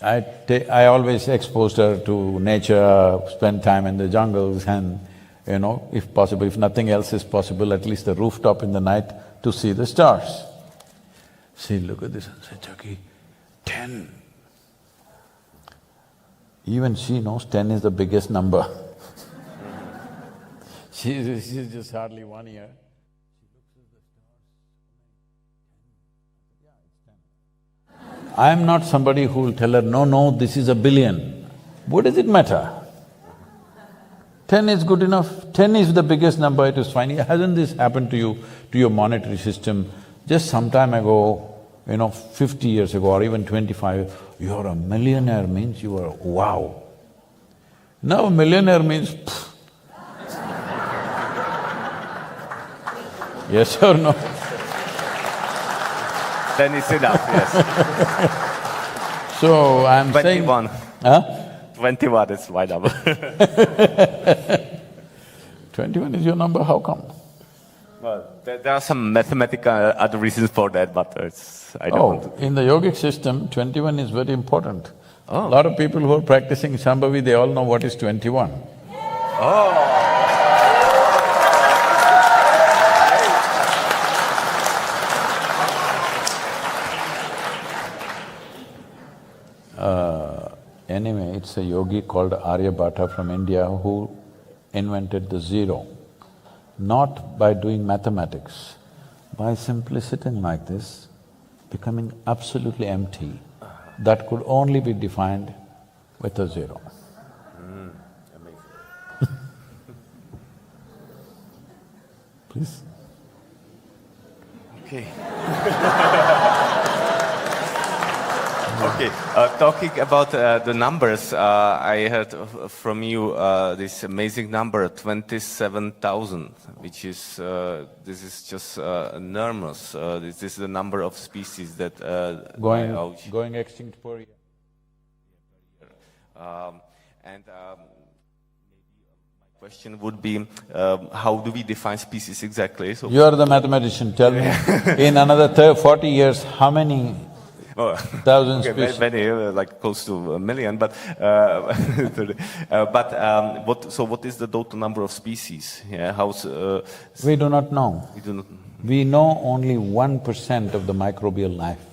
[SPEAKER 3] I always exposed her to nature, spend time in the jungles, and you know, if possible, if nothing else is possible, at least the rooftop in the night to see the stars. See, look at this and say, Jaggi, 10. Even she knows 10 is the biggest number. She's just hardly 1 year. I am not somebody who will tell her, no, this is a billion. What does it matter? 10 is good enough, 10 is the biggest number, it is fine. Hasn't this happened to you, to your monetary system? Just some time ago, 50 years ago or even 25, you're a millionaire means you are wow. Now a millionaire means pfft. Yes or no?
[SPEAKER 4] Then it's enough, yes.
[SPEAKER 3] So I'm
[SPEAKER 4] 21.
[SPEAKER 3] saying… Huh?
[SPEAKER 4] 21 is my number.
[SPEAKER 3] 21 is your number, how come?
[SPEAKER 4] Well, there are some mathematical other reasons for that, but I don't want to…
[SPEAKER 3] in the yogic system, 21 is very important. A lot of people who are practicing Shambhavi, they all know what is 21. Anyway, it's a yogi called Aryabhata from India who invented the zero. Not by doing mathematics, by simply sitting like this, becoming absolutely empty. That could only be defined with a zero.
[SPEAKER 4] Amazing.
[SPEAKER 3] Please.
[SPEAKER 4] Okay. Okay, talking about the numbers, I heard from you this amazing number, 27,000, which is… this is just enormous. This is the number of species that…
[SPEAKER 3] going extinct per year.
[SPEAKER 4] Maybe my question would be, how do we define species exactly? So
[SPEAKER 3] You are the mathematician, tell me, in another 40 years, how many thousand species?
[SPEAKER 4] Many, like close to a million, but… what is the total number of species? Yeah,
[SPEAKER 3] we do not know.
[SPEAKER 4] We do not…
[SPEAKER 3] We know only 1% of the microbial life.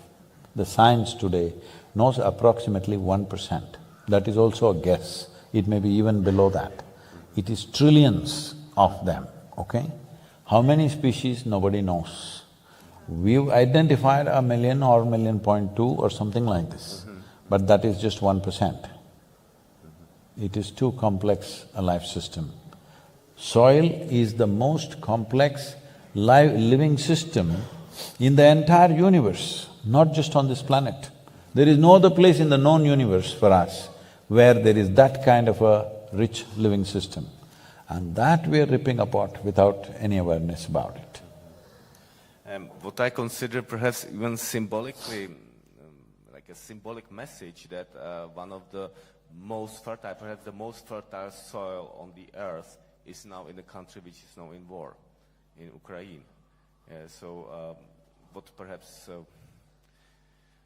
[SPEAKER 3] The science today knows approximately 1%. That is also a guess. It may be even below that. It is trillions of them, okay? How many species, nobody knows. We've identified 1 million or 1.2 or something like this, but that is just 1%. It is too complex a life system. Soil is the most complex living system in the entire universe, not just on this planet. There is no other place in the known universe for us where there is that kind of a rich living system. And that we are ripping apart without any awareness about it.
[SPEAKER 4] What I consider perhaps even symbolically, like a symbolic message that one of the most fertile, perhaps the most fertile soil on the earth is now in a country which is now in war, in Ukraine.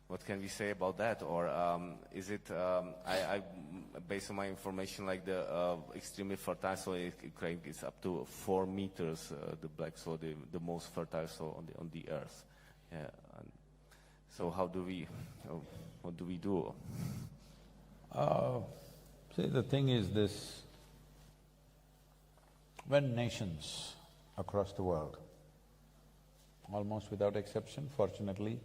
[SPEAKER 4] What can we say about that? Or is it… based on my information, like the extremely fertile soil in Ukraine is up to 4 meters, the black soil, the most fertile soil on the earth. Yeah. So how do we… what do we do?
[SPEAKER 3] See, the thing is this, when nations across the world, almost without exception, fortunately,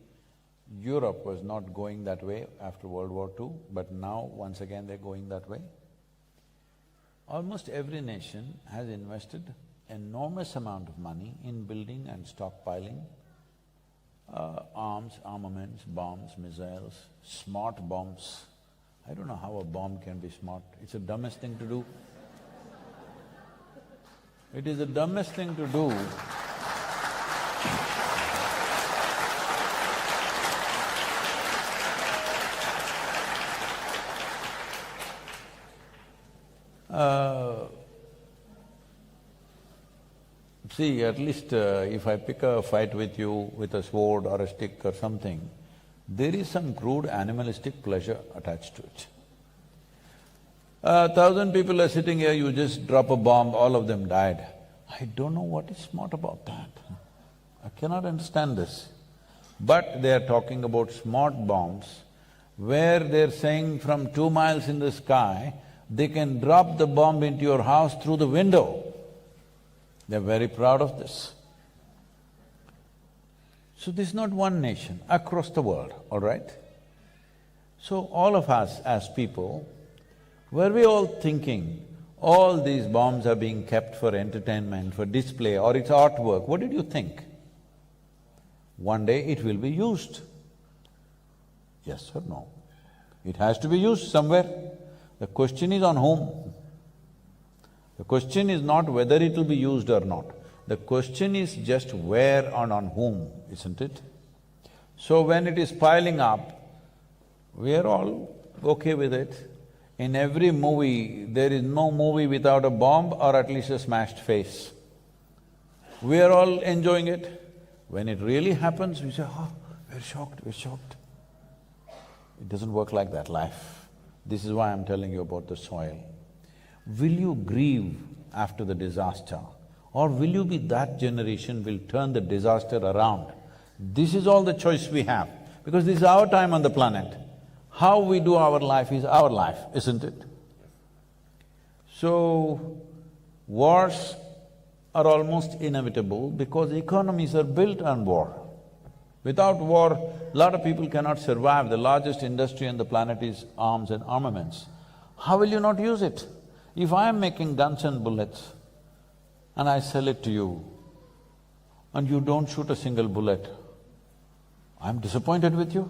[SPEAKER 3] Europe was not going that way after World War II, but now once again they're going that way. Almost every nation has invested enormous amount of money in building and stockpiling arms, armaments, bombs, missiles, smart bombs. I don't know how a bomb can be smart, it's the dumbest thing to do. It is the dumbest thing to do. See, at least if I pick a fight with you with a sword or a stick or something, there is some crude animalistic pleasure attached to it. 1,000 people are sitting here, you just drop a bomb, all of them died. I don't know what is smart about that. I cannot understand this. But they are talking about smart bombs, where they're saying from 2 miles in the sky, they can drop the bomb into your house through the window. They're very proud of this. So this is not one nation, across the world, all right? So all of us as people, were we all thinking, all these bombs are being kept for entertainment, for display, or it's artwork, what did you think? One day it will be used. Yes or no? It has to be used somewhere. The question is on whom. The question is not whether it will be used or not. The question is just where and on whom, isn't it? So when it is piling up, we are all okay with it. In every movie, there is no movie without a bomb or at least a smashed face. We are all enjoying it. When it really happens, we say, oh, we're shocked. It doesn't work like that, life. This is why I'm telling you about the soil. Will you grieve after the disaster? Or will you be that generation will turn the disaster around? This is all the choice we have, because this is our time on the planet. How we do our life is our life, isn't it? So, wars are almost inevitable because economies are built on war. Without war, a lot of people cannot survive. The largest industry on the planet is arms and armaments. How will you not use it? If I am making guns and bullets and I sell it to you and you don't shoot a single bullet, I'm disappointed with you.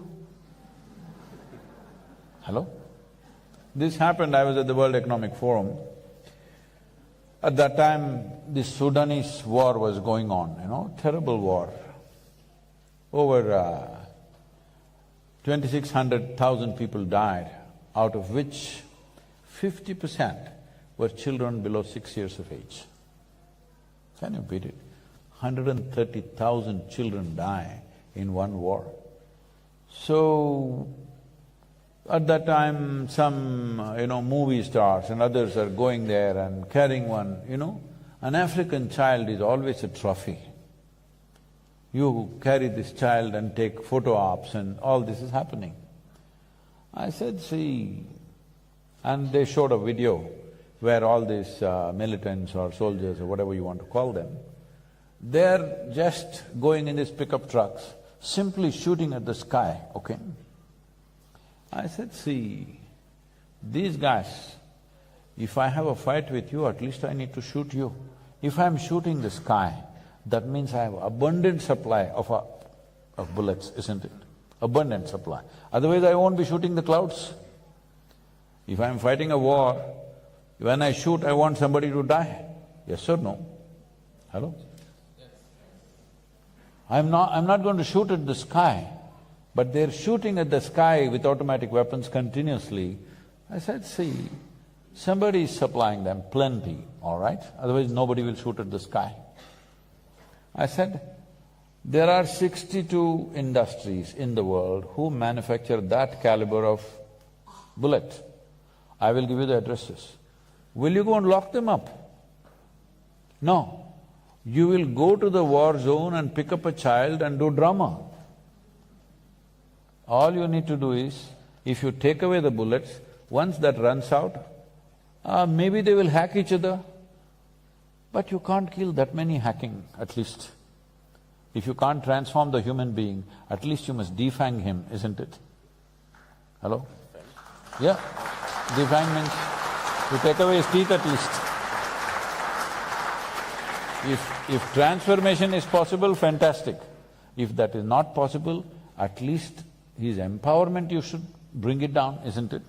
[SPEAKER 3] Hello? This happened, I was at the World Economic Forum. At that time, the Sudanese war was going on, terrible war. Over 2,600,000 people died, out of which 50% were children below 6 years of age. Can you beat it? 130,000 children die in one war. So, at that time, some, movie stars and others are going there and carrying one, An African child is always a trophy. You carry this child and take photo ops and all this is happening. I said, see, and they showed a video where all these militants or soldiers or whatever you want to call them, they're just going in these pickup trucks, simply shooting at the sky, okay? I said, see, these guys, if I have a fight with you, at least I need to shoot you. If I'm shooting the sky, that means I have abundant supply of bullets, isn't it? Abundant supply. Otherwise I won't be shooting the clouds. If I'm fighting a war, when I shoot, I want somebody to die. Yes or no? Hello? I'm not going to shoot at the sky, but they're shooting at the sky with automatic weapons continuously. I said, see, somebody is supplying them plenty, all right? Otherwise nobody will shoot at the sky. I said, there are 62 industries in the world who manufacture that caliber of bullet. I will give you the addresses. Will you go and lock them up? No. You will go to the war zone and pick up a child and do drama. All you need to do is, if you take away the bullets, once that runs out, maybe they will hack each other, but you can't kill that many hacking, at least. If you can't transform the human being, at least you must defang him, isn't it? Hello? Yeah, defang means you take away his teeth at least. If transformation is possible, fantastic. If that is not possible, at least his empowerment you should bring it down, isn't it?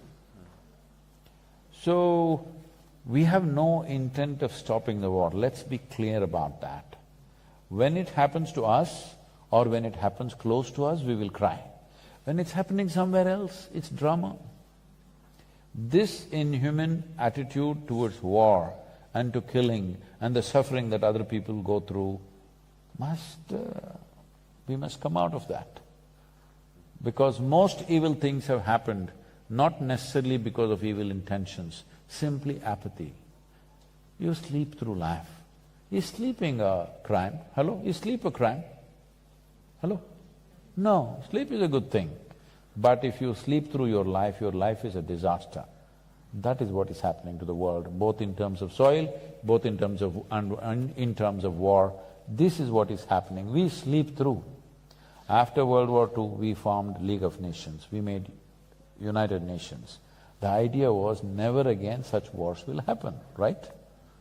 [SPEAKER 3] So, we have no intent of stopping the war, let's be clear about that. When it happens to us or when it happens close to us, we will cry. When it's happening somewhere else, it's drama. This inhuman attitude towards war and to killing and the suffering that other people go through we must come out of that. Because most evil things have happened not necessarily because of evil intentions. simply apathy. You sleep through life. Is sleeping a crime? Hello? Is sleep a crime? Hello? No, sleep is a good thing. But if you sleep through your life is a disaster. That is what is happening to the world, both in terms of soil, both in terms of… in terms of war. This is what is happening. We sleep through. After World War II, we formed League of Nations, we made United Nations. The idea was never again such wars will happen, right?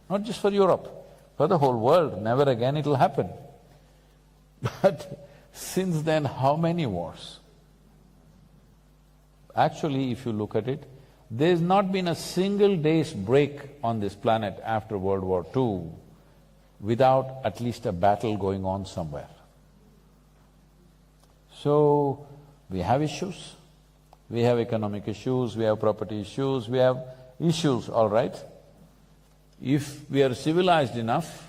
[SPEAKER 3] Not just for Europe, for the whole world, never again it'll happen. But since then, how many wars? Actually, if you look at it, there's not been a single day's break on this planet after World War II without at least a battle going on somewhere. So, we have issues, we have economic issues, we have property issues, we have issues, all right. If we are civilized enough,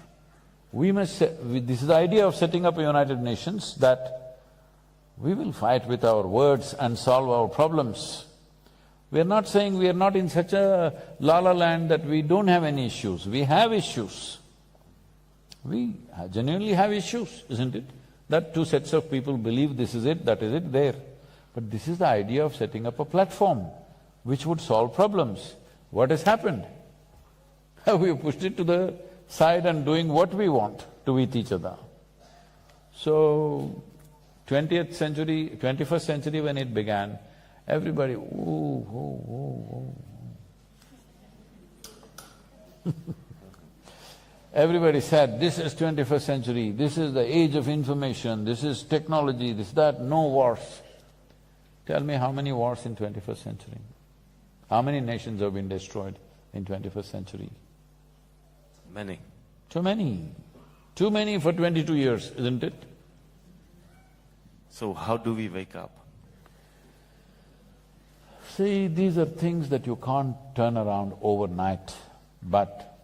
[SPEAKER 3] we must… this is the idea of setting up a United Nations, that we will fight with our words and solve our problems. We are not saying we are not in such a la-la land that we don't have any issues. We have issues. We genuinely have issues, isn't it? That two sets of people believe this is it, that is it, there. But this is the idea of setting up a platform which would solve problems. What has happened? We have pushed it to the side and doing what we want to with each other. So, 20th century, 21st century when it began, everybody, everybody said, this is 21st century, this is the age of information, this is technology, this, that, no wars. Tell me how many wars in 21st century? How many nations have been destroyed in 21st century?
[SPEAKER 4] Many.
[SPEAKER 3] Too many. Too many for 22 years, isn't it?
[SPEAKER 4] So how do we wake up?
[SPEAKER 3] See, these are things that you can't turn around overnight, but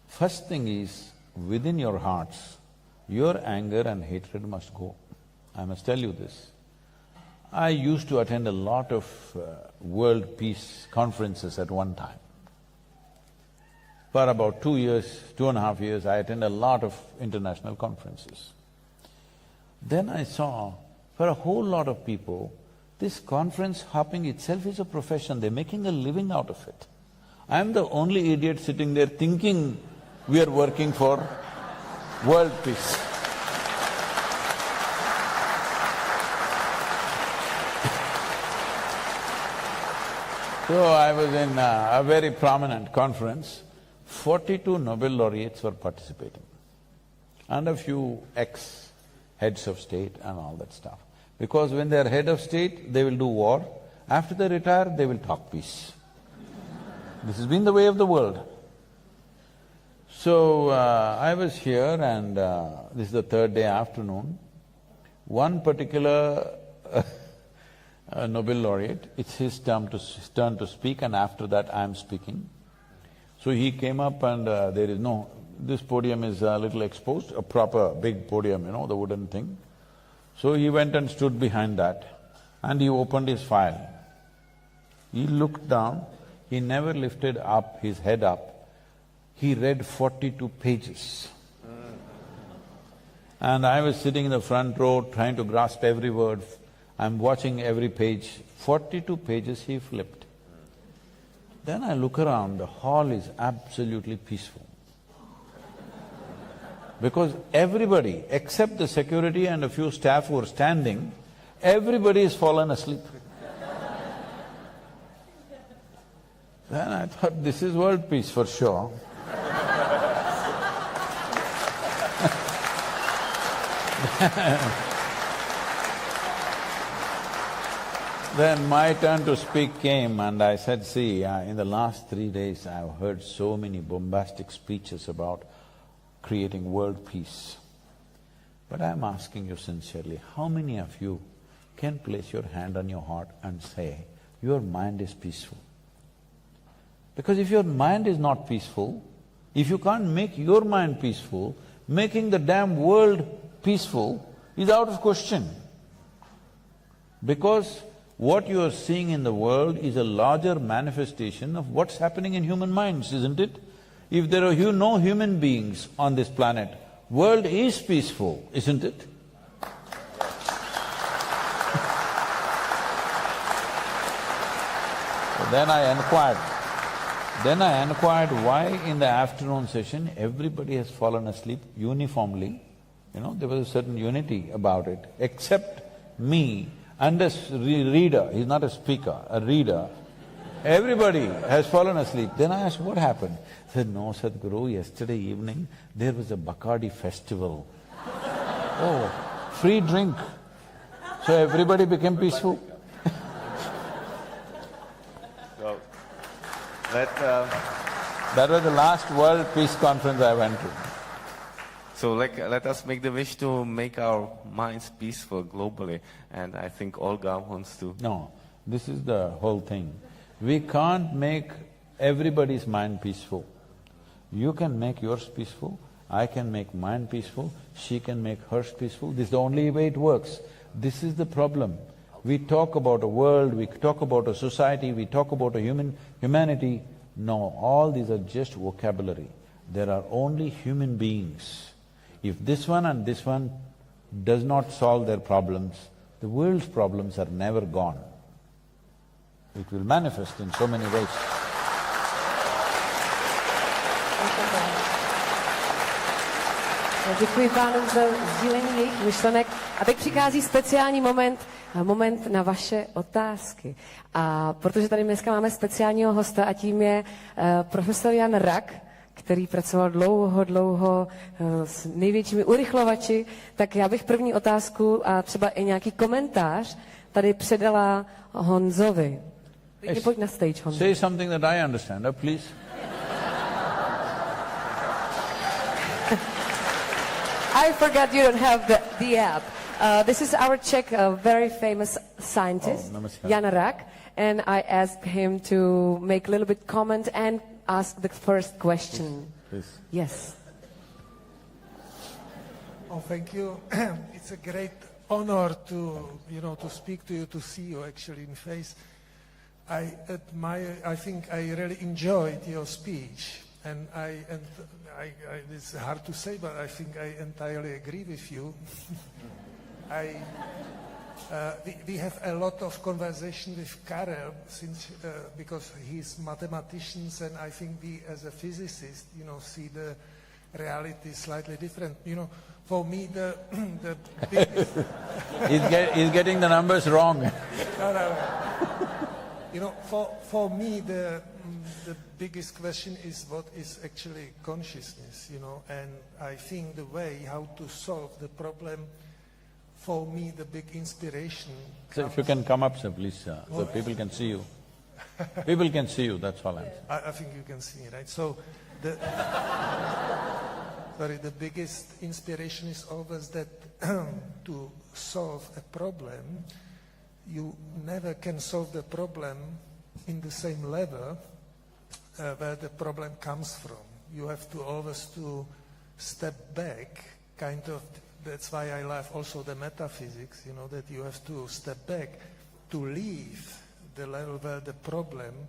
[SPEAKER 3] first thing is, within your hearts, your anger and hatred must go. I must tell you this. I used to attend a lot of world peace conferences at one time. For about 2 years, 2.5 years, I attended a lot of international conferences. Then I saw, for a whole lot of people, this conference hopping itself is a profession, they're making a living out of it. I'm the only idiot sitting there thinking we are working for world peace. So I was in a very prominent conference, 42 Nobel laureates were participating and a few ex-heads of state and all that stuff. Because when they're head of state, they will do war. After they retire, they will talk peace. This has been the way of the world. So, I was here and this is the third day afternoon. One particular Nobel laureate, it's his turn to speak and after that I'm speaking. So he came up and there is no… this podium is a little exposed, a proper big podium, you know, the wooden thing. So he went and stood behind that and he opened his file. He looked down, he never lifted up his head up. He read 42 pages. And I was sitting in the front row trying to grasp every word. I'm watching every page. 42 pages he flipped. Then I look around, the hall is absolutely peaceful. Because everybody, except the security and a few staff who are standing, everybody has fallen asleep. Then I thought, this is world peace for sure. Then my turn to speak came and I said, see, in the last 3 days I've heard so many bombastic speeches about creating world peace. But I'm asking you sincerely, how many of you can place your hand on your heart and say, your mind is peaceful? Because if your mind is not peaceful, if you can't make your mind peaceful, making the damn world peaceful is out of question. Because What you are seeing in the world is a larger manifestation of what's happening in human minds, isn't it? If there are no human beings on this planet, world is peaceful, isn't it? So then I inquired why in the afternoon session everybody has fallen asleep uniformly. You know, there was a certain unity about it, except me and a reader, he's not a speaker, a reader. Everybody has fallen asleep. Then I asked, what happened? He said, no, Sadhguru, yesterday evening there was a Bacardi festival. Oh, free drink. So everybody became peaceful.
[SPEAKER 4] So,
[SPEAKER 3] that was the last World Peace Conference I went to.
[SPEAKER 4] So let us make the wish to make our minds peaceful globally, and I think Olga wants to…
[SPEAKER 3] No, this is the whole thing. We can't make everybody's mind peaceful. You can make yours peaceful, I can make mine peaceful, she can make hers peaceful. This is the only way it works. This is the problem. We talk about a world, we talk about a society, we talk about a humanity. No, all these are just vocabulary. There are only human beings. If this one and this one does not solve their problems, the world's problems are never gone. It will manifest in so many ways.
[SPEAKER 2] Děkuji pánům za sdílení jejich myšlenek. A teď přichází speciální moment na vaše otázky. A protože tady dneska máme speciálního hosta a tím je profesor Jan Rak, který pracoval dlouho s největšími urychlovači, tak já bych první otázku a třeba i nějaký komentář tady předala Honzovi. Pojď na stage, Honzo.
[SPEAKER 3] Say something that I understand, please.
[SPEAKER 2] I forgot you don't have the app. This is our Czech, very famous scientist, Jan Rak, and I asked him to make a little bit comment and ask the first question.
[SPEAKER 3] Please.
[SPEAKER 2] Yes.
[SPEAKER 8] Oh, thank you. It's a great honor to speak to you, to see you actually in face. I think I really enjoyed your speech, and it's hard to say, but I think I entirely agree with you. We have a lot of conversation with Karel because he's mathematicians, and I think we as a physicist, see the reality slightly different. For me the biggest
[SPEAKER 3] He's getting the numbers wrong.
[SPEAKER 8] No. For me the biggest question is what is actually consciousness, and I think the way how to solve the problem. For me, the big inspiration.
[SPEAKER 3] So if you can come up, sir, please, so people can see you. People can see you, that's all I'm saying.
[SPEAKER 8] I think you can see me, right? So, the biggest inspiration is always that to solve a problem, you never can solve the problem in the same level where the problem comes from. You have to always to step back, kind of. That's why I love also the metaphysics, that you have to step back to leave the level where the problem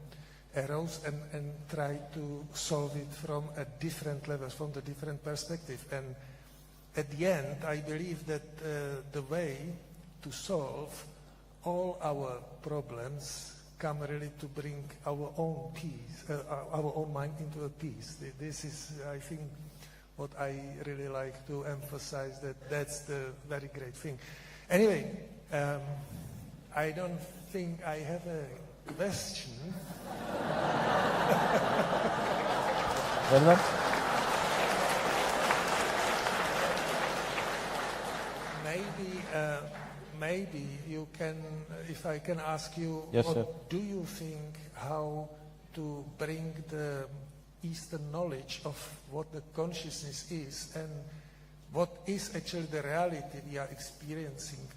[SPEAKER 8] arose and try to solve it from a different level, from the different perspective. And at the end, I believe that the way to solve all our problems come really to bring our own peace, our own mind into a peace. This is, I think, what I really like to emphasize, that's the very great thing. Anyway, I don't think I have a question. Maybe you can, if I can ask you,
[SPEAKER 3] yes,
[SPEAKER 8] what
[SPEAKER 3] sir.
[SPEAKER 8] Do you think how to bring the Eastern knowledge of what the consciousness is and what is actually the reality we are experiencing,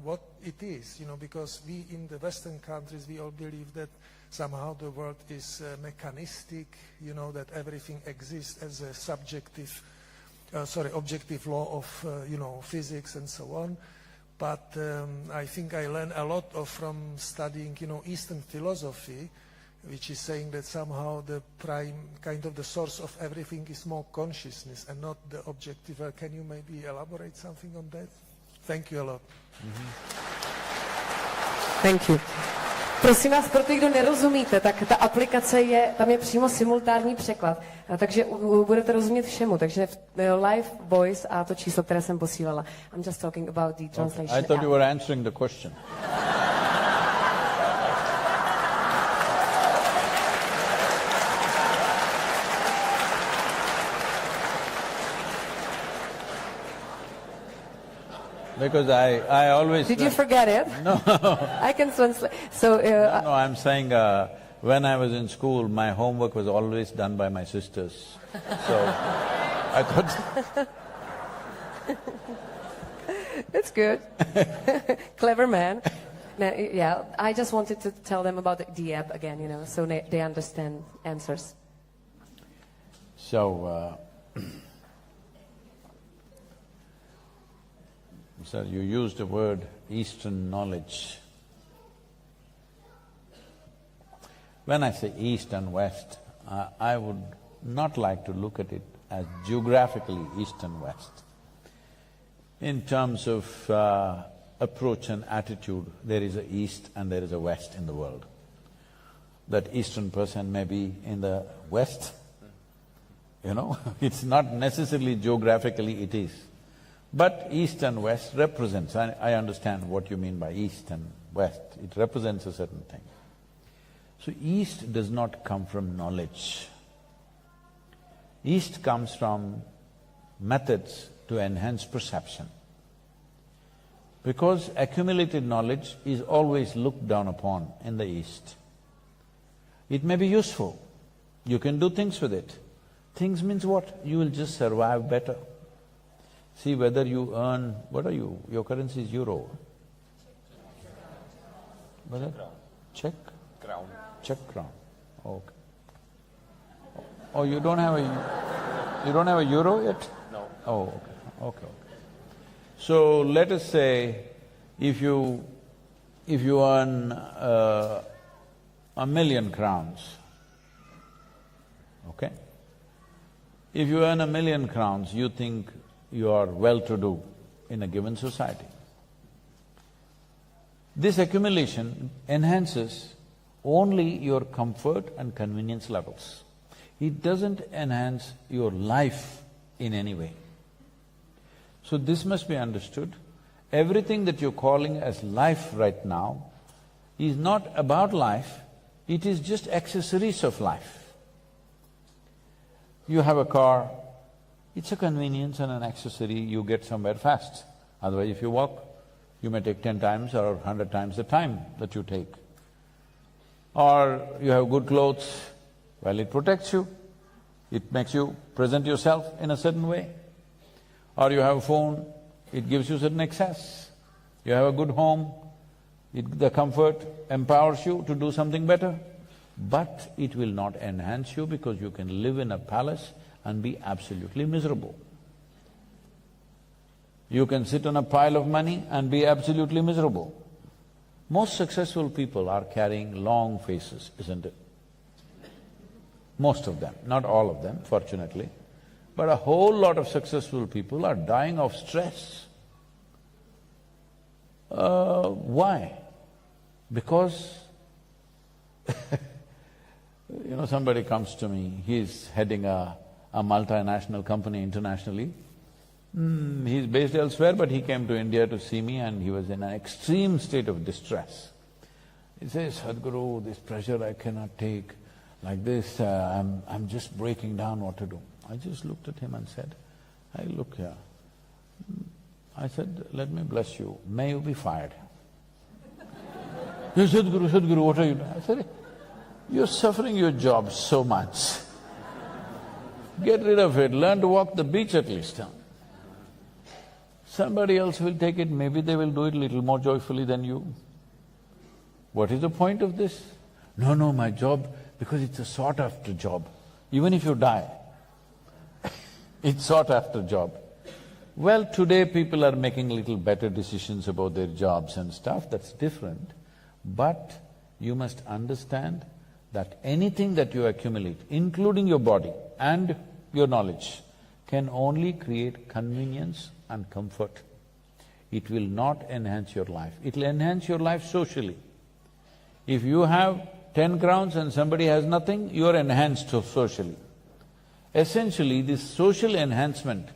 [SPEAKER 8] what it is, because we in the Western countries, we all believe that somehow the world is mechanistic, that everything exists as a objective law of, physics and so on. but I think I learned a lot from studying, Eastern philosophy, which is saying that somehow the prime, kind of the source of everything is more consciousness and not the objective. Can you maybe elaborate something on that? Thank you a lot.
[SPEAKER 2] Thank you. Prosím vás, pro ty, kdo nerozumíte, tak ta aplikace tam je přímo simultánní překlad, takže budete rozumět všemu, takže live voice a to číslo, které jsem posílala. I'm just talking about the translation.
[SPEAKER 3] Okay. I thought you were answering the question. Because I always...
[SPEAKER 2] Did you forget it?
[SPEAKER 3] No.
[SPEAKER 2] I can translate. So,
[SPEAKER 3] no, I'm saying when I was in school, my homework was always done by my sisters. So, I thought...
[SPEAKER 2] It's good. Clever man. Now, yeah, I just wanted to tell them about the app again, so they understand answers.
[SPEAKER 3] So, sir, you used the word Eastern knowledge. When I say East and West, I would not like to look at it as geographically East and West. In terms of approach and attitude, there is a East and there is a West in the world. That Eastern person may be in the West, it's not necessarily geographically it is. But East and West represents, I understand what you mean by East and West, it represents a certain thing. So East does not come from knowledge. East comes from methods to enhance perception. Because accumulated knowledge is always looked down upon in the East. It may be useful, you can do things with it. Things means what? You will just survive better. See whether you earn… what are you? Your currency is euro. What is that? Czech?
[SPEAKER 4] Crown.
[SPEAKER 3] Czech crown. Okay. Oh, you don't have a euro yet?
[SPEAKER 4] No.
[SPEAKER 3] Oh, okay. So let us say if you earn 1,000,000 crowns, okay? If you earn 1,000,000 crowns, you think you are well-to-do in a given society. This accumulation enhances only your comfort and convenience levels. It doesn't enhance your life in any way. So this must be understood. Everything that you're calling as life right now is not about life, it is just accessories of life. You have a car, it's a convenience and an accessory, you get somewhere fast. Otherwise, if you walk, you may take 10 times or 100 times the time that you take. Or you have good clothes, well, it protects you, it makes you present yourself in a certain way. Or you have a phone, it gives you certain access. You have a good home, the comfort empowers you to do something better. But it will not enhance you because you can live in a palace and be absolutely miserable. You can sit on a pile of money and be absolutely miserable. Most successful people are carrying long faces, isn't it? Most of them, not all of them, fortunately. But a whole lot of successful people are dying of stress. Why? Because somebody comes to me, he's heading a multinational company internationally. He's based elsewhere, but he came to India to see me and he was in an extreme state of distress. He says, Sadhguru, this pressure I cannot take, like this, I'm just breaking down, what to do? I just looked at him and said, hey, look here. I said, let me bless you, may you be fired. He said, Sadhguru, what are you doing? I said, you're suffering your job so much. Get rid of it, learn to walk the beach at least. Somebody else will take it, maybe they will do it a little more joyfully than you. What is the point of this? No, my job, because it's a sought-after job. Even if you die, it's sought-after job. Well, today people are making little better decisions about their jobs and stuff, that's different. But you must understand that anything that you accumulate, including your body and your knowledge, can only create convenience and comfort. It will not enhance your life. It will enhance your life socially. If you have 10 crowns and somebody has nothing, you are enhanced socially. Essentially, this social enhancement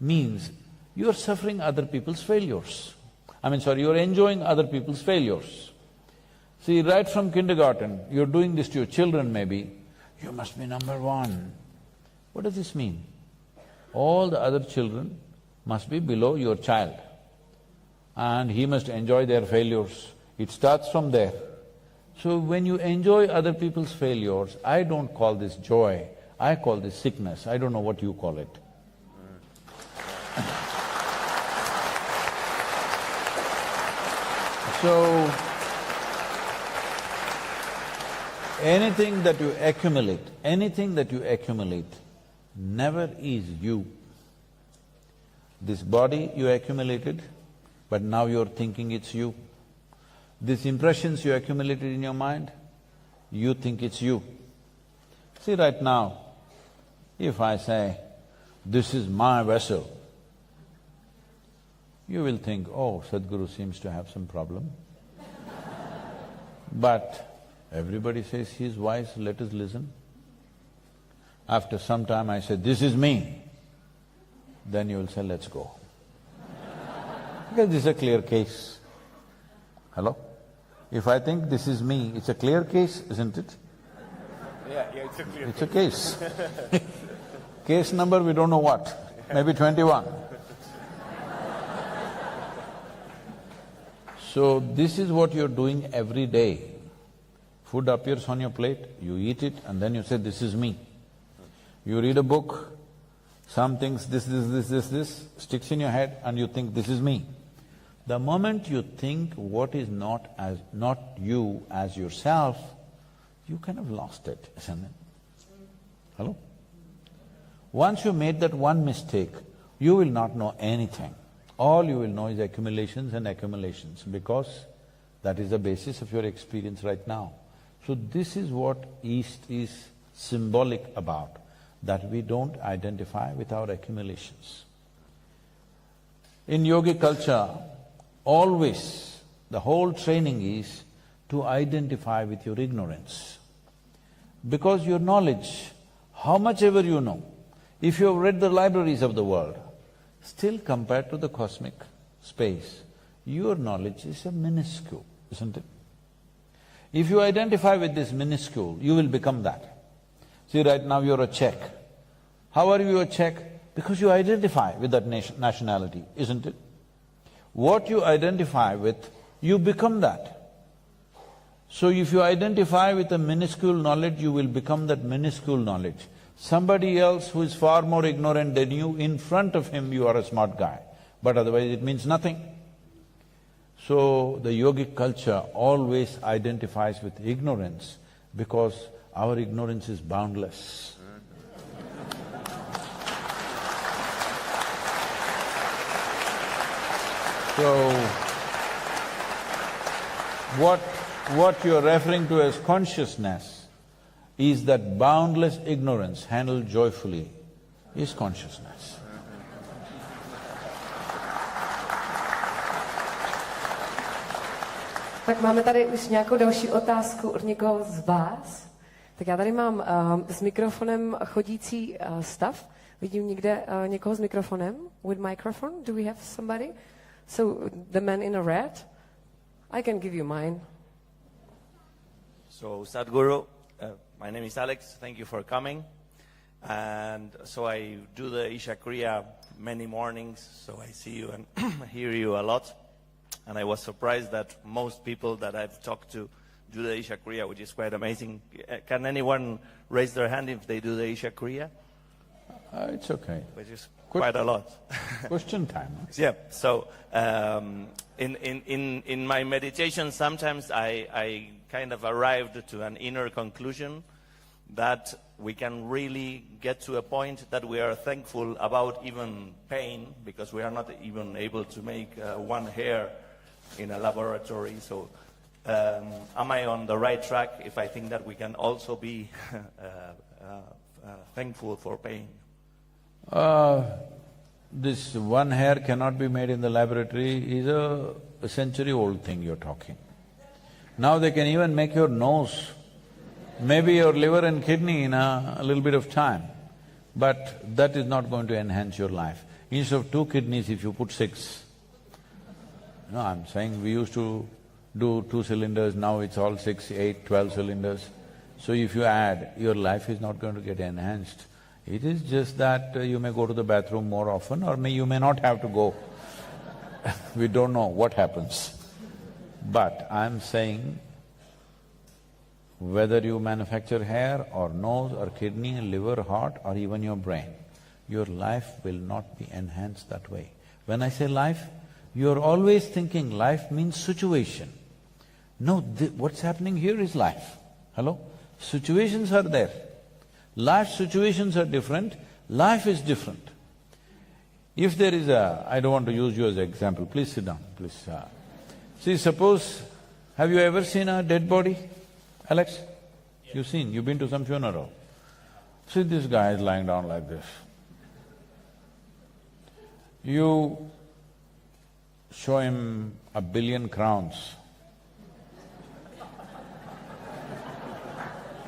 [SPEAKER 3] means you are suffering other people's failures. You're enjoying other people's failures. See, right from kindergarten, you're doing this to your children maybe, you must be number one. What does this mean? All the other children must be below your child and he must enjoy their failures. It starts from there. So when you enjoy other people's failures, I don't call this joy, I call this sickness. I don't know what you call it. So, anything that you accumulate never is you. This body you accumulated, but now you're thinking it's you. These impressions you accumulated in your mind, you think it's you. See, right now, if I say, this is my vessel, you will think, oh, Sadhguru seems to have some problem. But everybody says he's wise, let us listen. After some time I say, this is me, then you will say, let's go. Because this is a clear case. Hello? If I think this is me, it's a clear case, isn't it?
[SPEAKER 4] Yeah, it's a clear
[SPEAKER 3] It's a case. Case number we don't know what, maybe 21. So this is what you're doing every day. Food appears on your plate, you eat it and then you say, this is me. You read a book, some things, this, sticks in your head and you think, this is me. The moment you think what is not you as yourself, you kind of lost it, isn't it? Hello? Once you made that one mistake, you will not know anything. All you will know is accumulations and accumulations, because that is the basis of your experience right now. So this is what East is symbolic about, that we don't identify with our accumulations. In yogic culture, always the whole training is to identify with your ignorance. Because your knowledge, how much ever you know, if you have read the libraries of the world, still compared to the cosmic space, your knowledge is a minuscule, isn't it? If you identify with this minuscule, you will become that. See, right now you're a Czech. How are you a Czech? Because you identify with that nationality, isn't it? What you identify with, you become that. So if you identify with a minuscule knowledge, you will become that minuscule knowledge. Somebody else who is far more ignorant than you, in front of him you are a smart guy, but otherwise it means nothing. So the yogic culture always identifies with ignorance because our ignorance is boundless. So, what you're referring to as consciousness is that boundless ignorance handled joyfully is consciousness.
[SPEAKER 2] Tak máme tady už nějakou další otázku od někoho z vás. Tak já tady mám s mikrofonem chodící stav. Vidím někde někoho s mikrofonem? With microphone? Do we have somebody? So, the man in a red? I can give you mine.
[SPEAKER 10] So, Sadhguru, my name is Alex, thank you for coming. And so I do the Isha Kriya many mornings, so I see you and hear you a lot. And I was surprised that most people that I've talked to do the Isha Kriya, which is quite amazing. Can anyone raise their hand if they do the Isha Kriya?
[SPEAKER 3] It's okay.
[SPEAKER 10] Which is quite a lot.
[SPEAKER 3] Question time.
[SPEAKER 10] Yeah, so in my meditation sometimes I kind of arrived to an inner conclusion that we can really get to a point that we are thankful about even pain, because we are not even able to make one hair in a laboratory. So am I on the right track if I think that we can also be thankful for pain?
[SPEAKER 3] This one hair cannot be made in the laboratory is a century-old thing you're talking. Now they can even make your nose, maybe your liver and kidney in a little bit of time, but that is not going to enhance your life. Instead of 2 kidneys, if you put 6. No, I'm saying we used to do 2 cylinders, now it's all 6, 8, 12 cylinders. So if you add, your life is not going to get enhanced. It is just that you may go to the bathroom more often, or you may not have to go. We don't know what happens. But I'm saying, whether you manufacture hair or nose or kidney, liver, heart or even your brain, your life will not be enhanced that way. When I say life, you're always thinking life means situation. No, what's happening here is life. Hello? Situations are there. Life situations are different, life is different. If there is a… I don't want to use you as an example, please sit down, please. See, suppose… have you ever seen a dead body, Alex? Yes. You've seen, you've been to some funeral. See, this guy is lying down like this. You show him 1 billion crowns,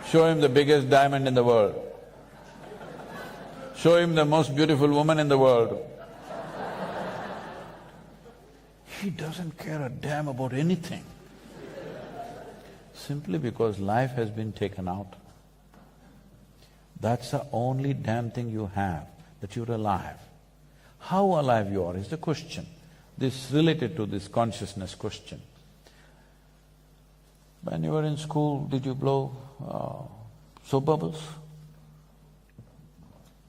[SPEAKER 3] show him the biggest diamond in the world, show him the most beautiful woman in the world. He doesn't care a damn about anything, simply because life has been taken out. That's the only damn thing you have, that you're alive. How alive you are is the question. This related to this consciousness question. When you were in school, did you blow soap bubbles?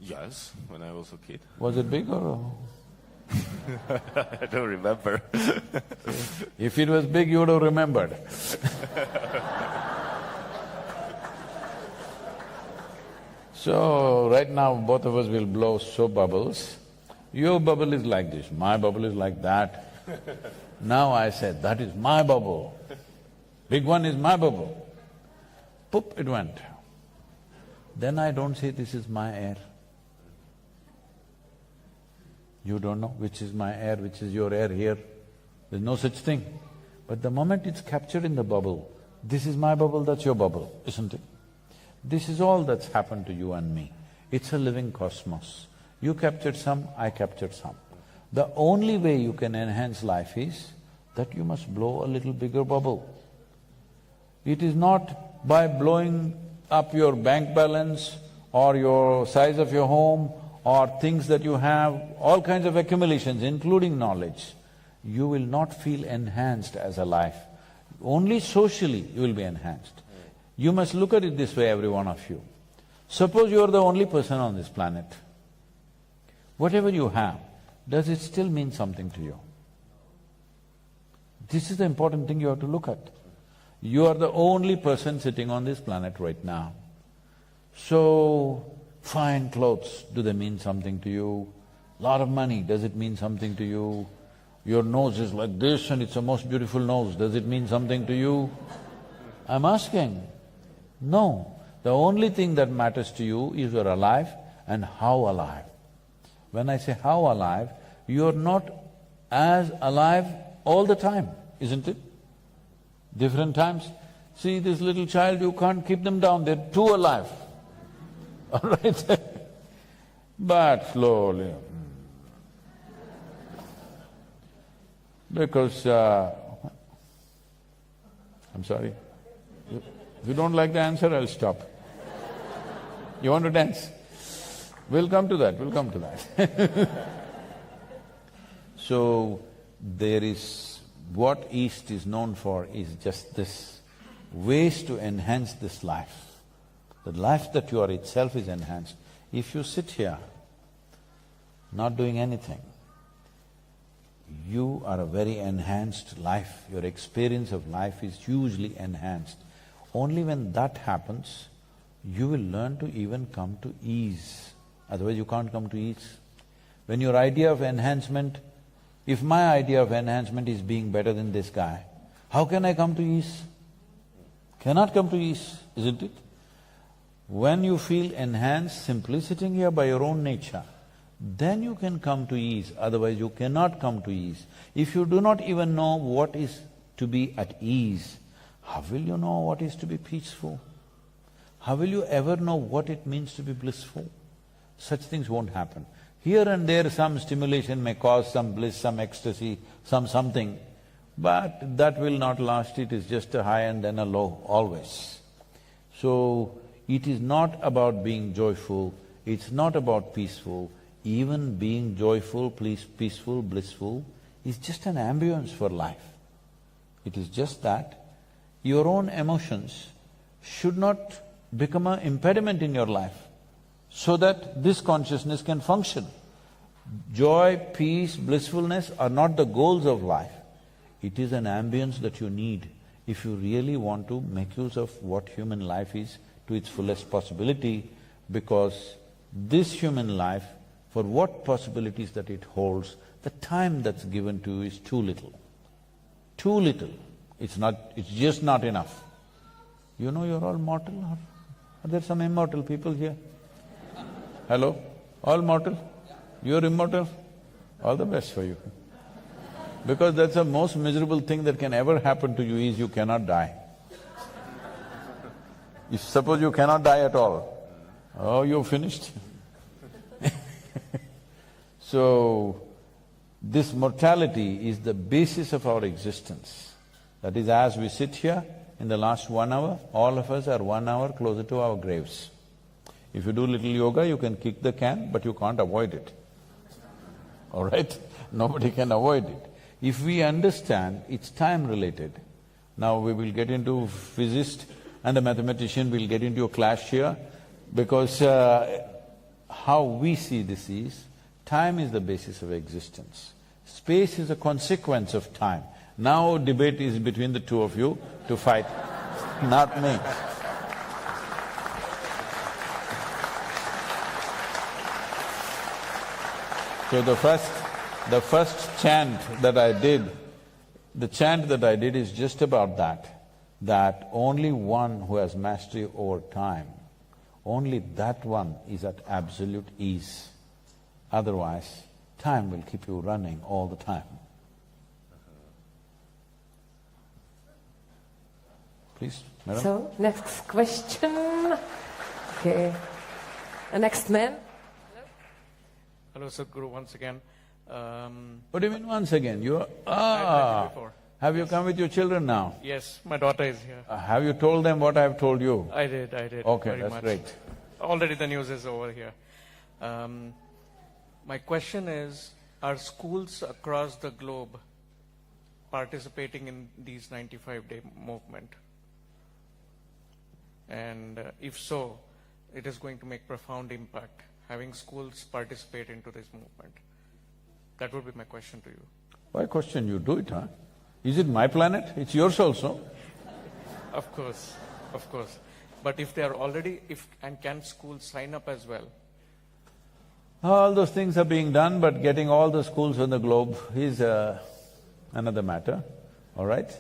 [SPEAKER 4] Yes, when I was a kid.
[SPEAKER 3] Was it big or…
[SPEAKER 4] I don't remember.
[SPEAKER 3] If it was big, you would have remembered. So, right now both of us will blow soap bubbles. Your bubble is like this, my bubble is like that. Now I said, that is my bubble. Big one is my bubble. Poop, it went. Then I don't say this is my air. You don't know which is my air, which is your air here. There's no such thing. But the moment it's captured in the bubble, this is my bubble, that's your bubble, isn't it? This is all that's happened to you and me. It's a living cosmos. You captured some, I captured some. The only way you can enhance life is that you must blow a little bigger bubble. It is not by blowing up your bank balance or your size of your home or things that you have, all kinds of accumulations, including knowledge. You will not feel enhanced as a life. Only socially you will be enhanced. You must look at it this way, every one of you. Suppose you are the only person on this planet. Whatever you have, does it still mean something to you? This is the important thing you have to look at. You are the only person sitting on this planet right now. So, fine clothes, do they mean something to you? Lot of money, does it mean something to you? Your nose is like this and it's the most beautiful nose, does it mean something to you? I'm asking. No. The only thing that matters to you is you're alive and how alive. When I say how alive, you're not as alive all the time, isn't it? Different times. See this little child, you can't keep them down, they're too alive. All right? But slowly. Because… I'm sorry. If you don't like the answer, I'll stop. You want to dance? We'll come to that, we'll come to that. So, there is… what East is known for is just this, ways to enhance this life. The life that you are itself is enhanced. If you sit here, not doing anything, you are a very enhanced life. Your experience of life is hugely enhanced. Only when that happens, you will learn to even come to ease. Otherwise you can't come to ease. When your idea of enhancement, if my idea of enhancement is being better than this guy, how can I come to ease? Cannot come to ease, isn't it? When you feel enhanced simply sitting here by your own nature, then you can come to ease, otherwise you cannot come to ease. If you do not even know what is to be at ease, how will you know what is to be peaceful? How will you ever know what it means to be blissful? Such things won't happen. Here and there some stimulation may cause some bliss, some ecstasy, some something, but that will not last, it is just a high and then a low, always. So, it is not about being joyful, it's not about peaceful. Even being joyful, peaceful, blissful is just an ambience for life. It is just that your own emotions should not become an impediment in your life so that this consciousness can function. Joy, peace, blissfulness are not the goals of life. It is an ambience that you need if you really want to make use of what human life is to its fullest possibility, because this human life, for what possibilities that it holds, the time that's given to you is too little. Too little. It's just not enough. You know you're all mortal, or are there some immortal people here? Hello? All mortal? You're immortal? All the best for you. Because that's the most miserable thing that can ever happen to you is you cannot die. If suppose you cannot die at all, oh, you're finished. So, this mortality is the basis of our existence. That is, as we sit here, in the last 1 hour, all of us are 1 hour closer to our graves. If you do little yoga, you can kick the can, but you can't avoid it. All right? Nobody can avoid it. If we understand it's time-related, now we will get into physicist and a mathematician will get into a clash here, because how we see this is, time is the basis of existence. Space is a consequence of time. Now debate is between the two of you to fight, not me. So the first chant that I did, the chant that I did is just about that only one who has mastery over time, only that one is at absolute ease. Otherwise, time will keep you running all the time. Please, madam.
[SPEAKER 2] So, next question. Okay. The next man.
[SPEAKER 12] Hello, Sadhguru, once again.
[SPEAKER 3] What do you mean once again? Have you come with your children now?
[SPEAKER 12] Yes, my daughter is here.
[SPEAKER 3] Have you told them what I have told you?
[SPEAKER 12] I did.
[SPEAKER 3] Okay,
[SPEAKER 12] very
[SPEAKER 3] that's
[SPEAKER 12] much.
[SPEAKER 3] great.
[SPEAKER 12] Already the news is over here. My question is, are schools across the globe participating in these 95-day movement? And if so, it is going to make profound impact, having schools participate into this movement. That would be my question to you.
[SPEAKER 3] Why question? You do it, huh? Is it my planet? It's yours also.
[SPEAKER 12] Of course. But if they are already, and can schools sign up as well?
[SPEAKER 3] All those things are being done, but getting all the schools on the globe is another matter, all right?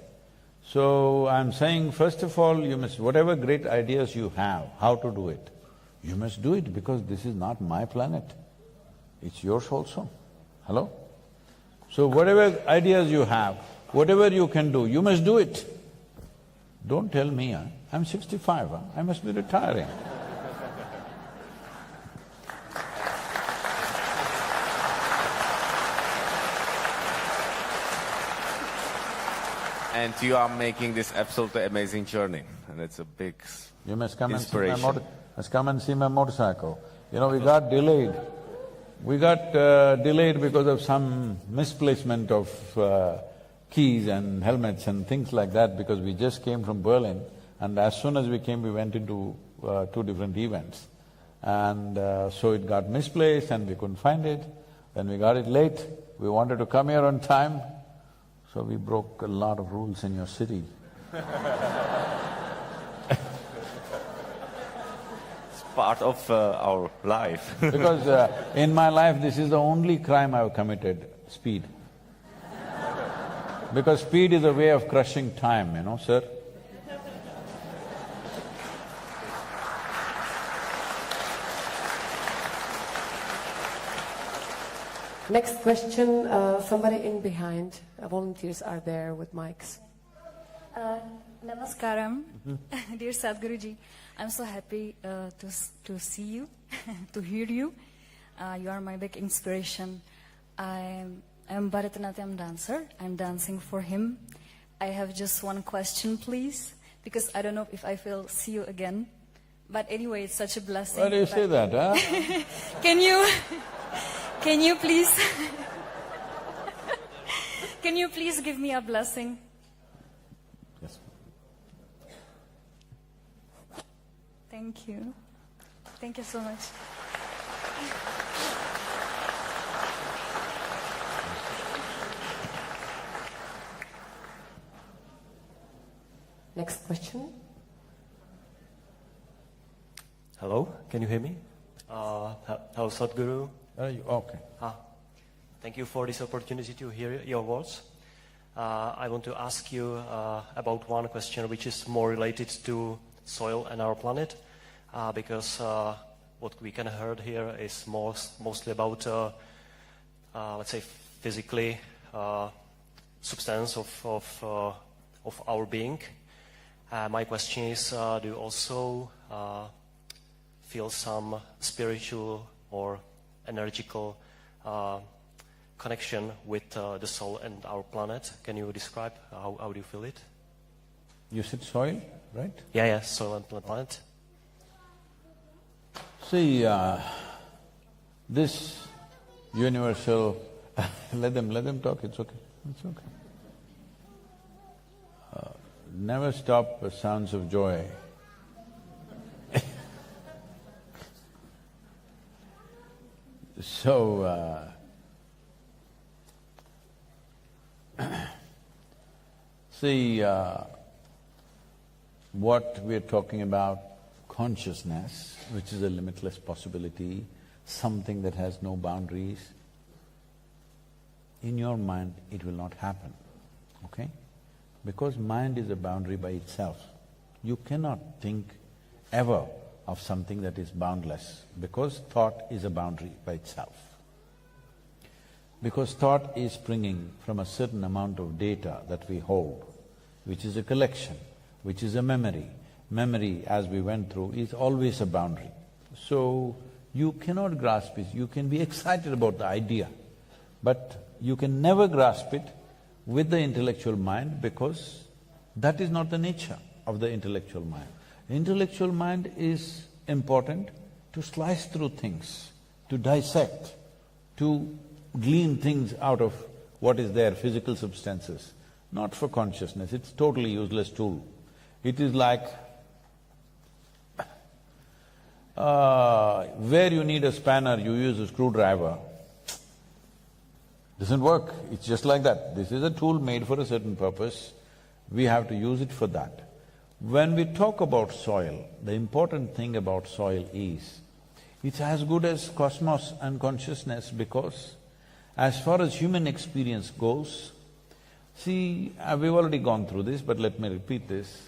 [SPEAKER 3] So, I'm saying, first of all, you must… whatever great ideas you have, how to do it, you must do it, because this is not my planet. It's yours also. Hello? So, whatever ideas you have, whatever you can do, you must do it. Don't tell me, I'm 65, I must be retiring.
[SPEAKER 4] And you are making this absolutely amazing journey, and it's a big
[SPEAKER 3] You must come
[SPEAKER 4] inspiration.
[SPEAKER 3] and see my motorcycle. You know, we got delayed. We got delayed because of some misplacement of keys and helmets and things like that, because we just came from Berlin, and as soon as we came, we went into 2 different events. And so it got misplaced and we couldn't find it. Then we got it late. We wanted to come here on time, so we broke a lot of rules in your city.
[SPEAKER 4] part of our life.
[SPEAKER 3] Because in my life, this is the only crime I've committed, speed. Because speed is a way of crushing time, you know, sir.
[SPEAKER 2] Next question, somebody in behind. Volunteers are there with mics.
[SPEAKER 11] Namaskaram, dear Sadhguruji. I'm so happy to see you, to hear you. You are my big inspiration. I'm Bharatanatyam dancer. I'm dancing for him. I have just one question, please, because I don't know if I will see you again. But anyway, it's such a blessing.
[SPEAKER 3] Why do you say that, huh?
[SPEAKER 11] Can you please, can you please give me a blessing?
[SPEAKER 3] Yes.
[SPEAKER 11] Thank you. Thank you so much.
[SPEAKER 2] Next question.
[SPEAKER 13] Hello, can you hear me? Hello, Sadhguru.
[SPEAKER 3] Okay.
[SPEAKER 13] Thank you for this opportunity to hear your words. I want to ask you about one question which is more related to soil and our planet, because what we can heard here is mostly about, let's say, physically substance of our being. My question is, do you also feel some spiritual or energical connection with the soul and our planet? Can you describe how do you feel it?
[SPEAKER 3] You said soil, right?
[SPEAKER 13] Yeah, soil and planet.
[SPEAKER 3] See, this universal… let them talk, it's okay, it's okay. Never stop sounds of joy. So, see, what we're talking about, consciousness, which is a limitless possibility, something that has no boundaries, in your mind it will not happen, okay? Because mind is a boundary by itself. You cannot think ever of something that is boundless, because thought is a boundary by itself. Because thought is springing from a certain amount of data that we hold, which is a collection, which is a memory. Memory, as we went through, is always a boundary. So, you cannot grasp it. You can be excited about the idea, but you can never grasp it with the intellectual mind, because that is not the nature of the intellectual mind. Intellectual mind is important to slice through things, to dissect, to glean things out of what is there, physical substances, not for consciousness. It's totally useless tool. It is like where you need a spanner, you use a screwdriver. Doesn't work, it's just like that. This is a tool made for a certain purpose, we have to use it for that. When we talk about soil, the important thing about soil is, it's as good as cosmos and consciousness, because as far as human experience goes, see, we've already gone through this, but let me repeat this.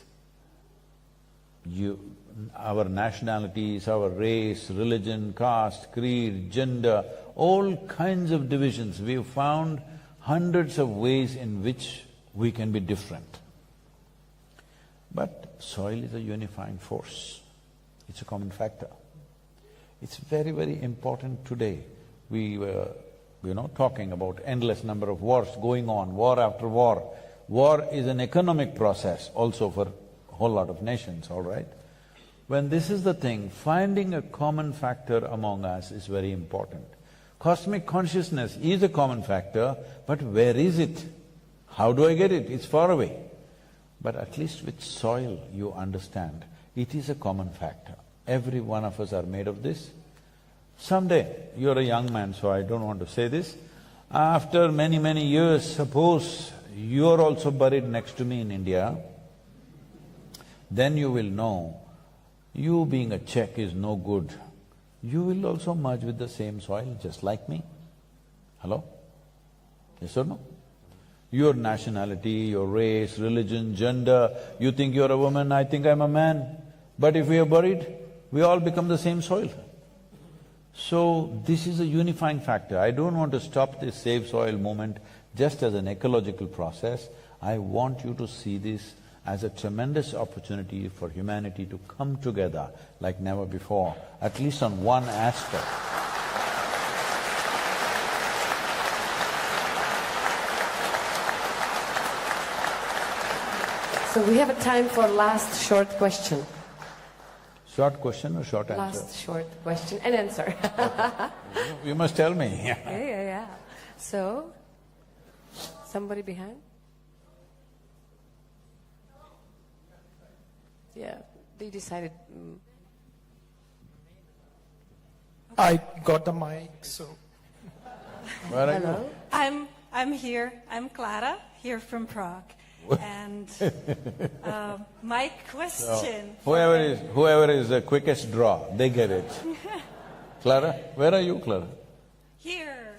[SPEAKER 3] Our nationalities, our race, religion, caste, creed, gender, all kinds of divisions, we've found hundreds of ways in which we can be different. But soil is a unifying force, it's a common factor. It's very, very important today. We were, talking about endless number of wars going on, war after war. War is an economic process also for a whole lot of nations, all right? When this is the thing, finding a common factor among us is very important. Cosmic consciousness is a common factor, but where is it? How do I get it? It's far away. But at least with soil you understand, it is a common factor. Every one of us are made of this. Someday, you're a young man, so I don't want to say this, after many, many years, suppose you're also buried next to me in India, then you will know you being a Czech is no good, you will also merge with the same soil just like me. Hello? Yes or no? Your nationality, your race, religion, gender, you think you're a woman, I think I'm a man. But if we are buried, we all become the same soil. So, this is a unifying factor. I don't want to stop this Save Soil movement just as an ecological process. I want you to see this as a tremendous opportunity for humanity to come together like never before, at least on one aspect.
[SPEAKER 2] So we have a time for last short question.
[SPEAKER 3] Short question or short answer?
[SPEAKER 2] Last short question and answer.
[SPEAKER 3] You must tell me.
[SPEAKER 2] Yeah. So, somebody behind? Yeah, they decided.
[SPEAKER 8] I got the mic, so.
[SPEAKER 3] Where are
[SPEAKER 2] Hello?
[SPEAKER 14] I'm here. I'm Clara, here from Prague. And my question…
[SPEAKER 3] Whoever is the quickest draw, they get it. Clara, where are you, Clara?
[SPEAKER 14] Here.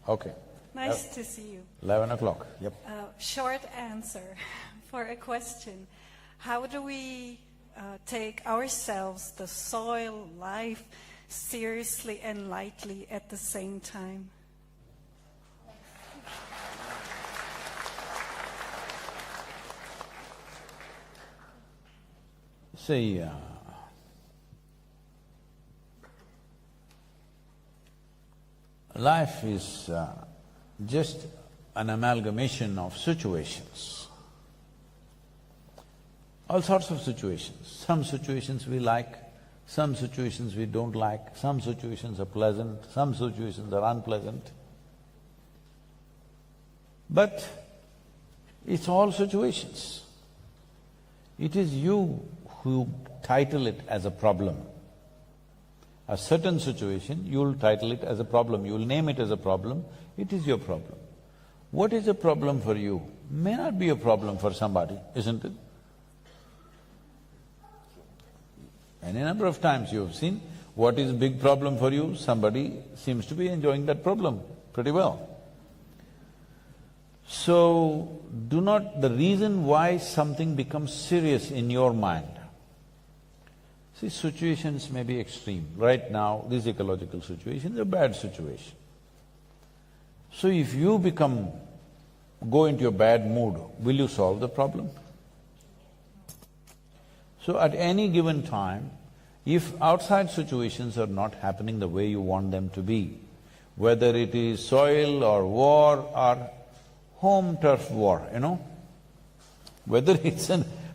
[SPEAKER 3] Okay.
[SPEAKER 14] Nice to see you.
[SPEAKER 3] 11 o'clock, yep.
[SPEAKER 14] Short answer for a question. How do we take ourselves, the soil, life, seriously and lightly at the same time?
[SPEAKER 3] See, life is just an amalgamation of situations. All sorts of situations. Some situations we like, some situations we don't like, some situations are pleasant, some situations are unpleasant. But it's all situations. It is you who title it as a problem. A certain situation, you'll title it as a problem, you'll name it as a problem, it is your problem. What is a problem for you may not be a problem for somebody, isn't it? Any number of times you have seen what is a big problem for you, somebody seems to be enjoying that problem pretty well. So, the reason why something becomes serious in your mind, see, situations may be extreme. Right now, this ecological situation is a bad situation. So if you go into a bad mood, will you solve the problem? So at any given time, if outside situations are not happening the way you want them to be, whether it is soil or war or home turf war, whether it's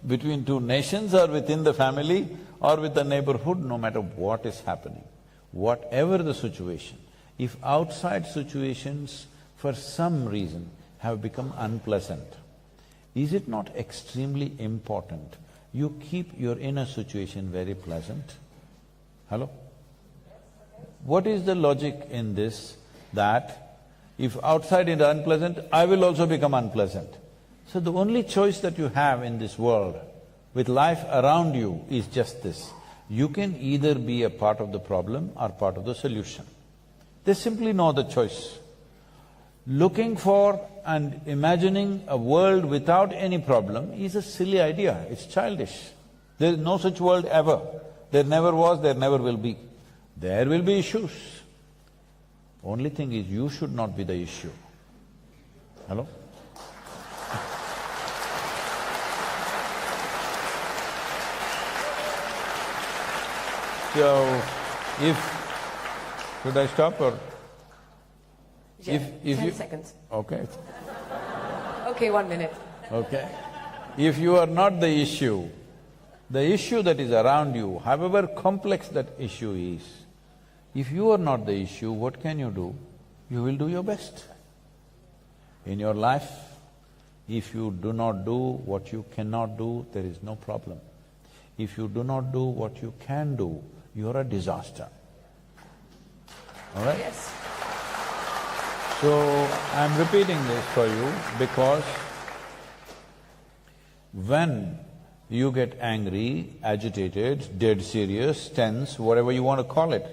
[SPEAKER 3] between two nations or within the family or with the neighborhood, no matter what is happening, whatever the situation, if outside situations for some reason have become unpleasant, is it not extremely important you keep your inner situation very pleasant? Hello? What is the logic in this that if outside is unpleasant, I will also become unpleasant? So the only choice that you have in this world with life around you is just this. You can either be a part of the problem or part of the solution. There's simply no other choice. Looking for and imagining a world without any problem is a silly idea, it's childish. There is no such world ever. There never was, there never will be. There will be issues. Only thing is, you should not be the issue. Hello? So, should I stop or?
[SPEAKER 2] Yeah,
[SPEAKER 3] if
[SPEAKER 2] 10
[SPEAKER 3] you,
[SPEAKER 2] seconds.
[SPEAKER 3] Okay.
[SPEAKER 2] Okay, 1 minute.
[SPEAKER 3] Okay. If you are not the issue that is around you, however complex that issue is, if you are not the issue, what can you do? You will do your best. In your life, if you do not do what you cannot do, there is no problem. If you do not do what you can do, you're a disaster. All right?
[SPEAKER 2] Yes.
[SPEAKER 3] So, I'm repeating this for you because when you get angry, agitated, dead serious, tense, whatever you want to call it.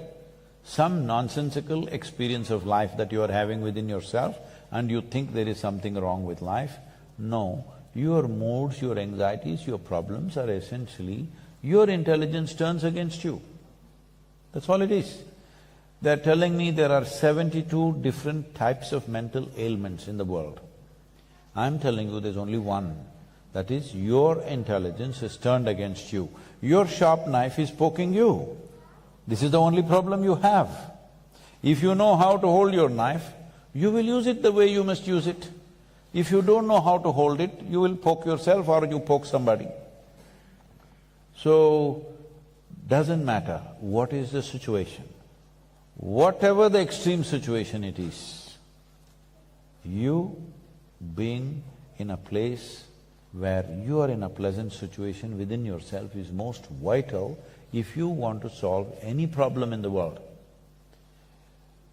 [SPEAKER 3] Some nonsensical experience of life that you are having within yourself and you think there is something wrong with life. No, your moods, your anxieties, your problems are essentially your intelligence turns against you. That's all it is. They're telling me there are 72 different types of mental ailments in the world. I'm telling you there's only one. That is, your intelligence is turned against you. Your sharp knife is poking you. This is the only problem you have. If you know how to hold your knife, you will use it the way you must use it. If you don't know how to hold it, you will poke yourself or you poke somebody. So, doesn't matter what is the situation, whatever the extreme situation it is, you being in a place where you are in a pleasant situation within yourself is most vital if you want to solve any problem in the world.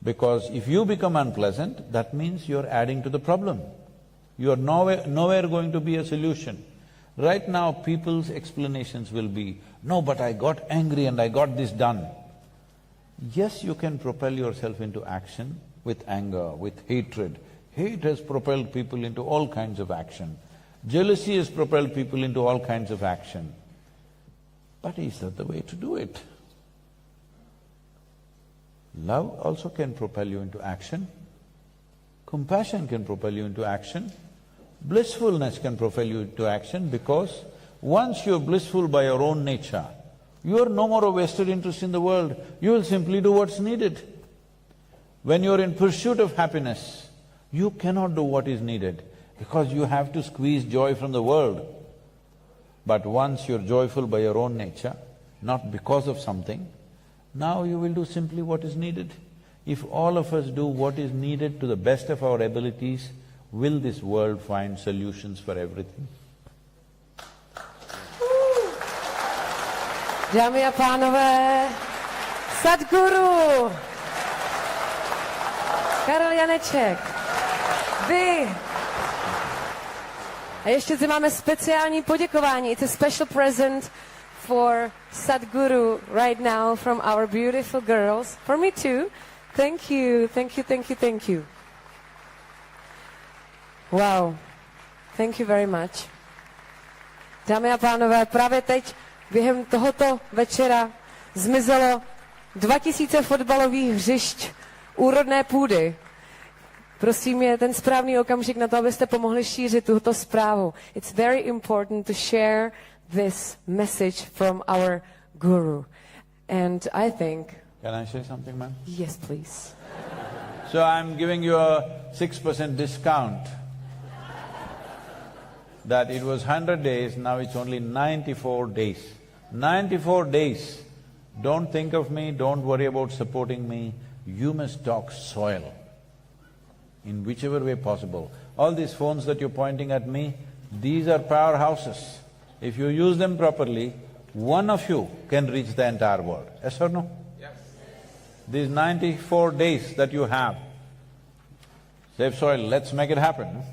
[SPEAKER 3] Because if you become unpleasant, that means you're adding to the problem. You are nowhere going to be a solution. Right now, people's explanations will be, no, but I got angry and I got this done. Yes, you can propel yourself into action with anger, with hatred. Hate has propelled people into all kinds of action. Jealousy has propelled people into all kinds of action. But is that the way to do it? Love also can propel you into action. Compassion can propel you into action. Blissfulness can propel you into action, because once you're blissful by your own nature, you are no more a vested interest in the world, you will simply do what's needed. When you're in pursuit of happiness, you cannot do what is needed, because you have to squeeze joy from the world. But once you're joyful by your own nature, not because of something, now you will do simply what is needed. If all of us do what is needed to the best of our abilities, will this world find solutions for everything?
[SPEAKER 2] Dámy a pánové, Sadhguru, Karel Janeček, vy. A ještě zde máme speciální poděkování. It's a special present for Sadhguru right now from our beautiful girls. For me too. Thank you, thank you, thank you, thank you. Wow. Thank you very much. Dámy a pánové, právě teď během tohoto večera zmizelo 2000 fotbalových hřišť úrodné půdy. Prosím, je ten správný okamžik na to, abyste pomohli šířit tuto zprávu. It's very important to share this message from our guru. And I think…
[SPEAKER 3] Can I say something, ma'am?
[SPEAKER 2] Yes, please.
[SPEAKER 3] So I'm giving you a 6% discount. That it was 100 days, now it's only 94 days. 94 days. Don't think of me, don't worry about supporting me. You must talk soil in whichever way possible. All these phones that you're pointing at me, these are powerhouses. If you use them properly, one of you can reach the entire world. Yes or no? Yes. These 94 days that you have, save soil, let's make it happen.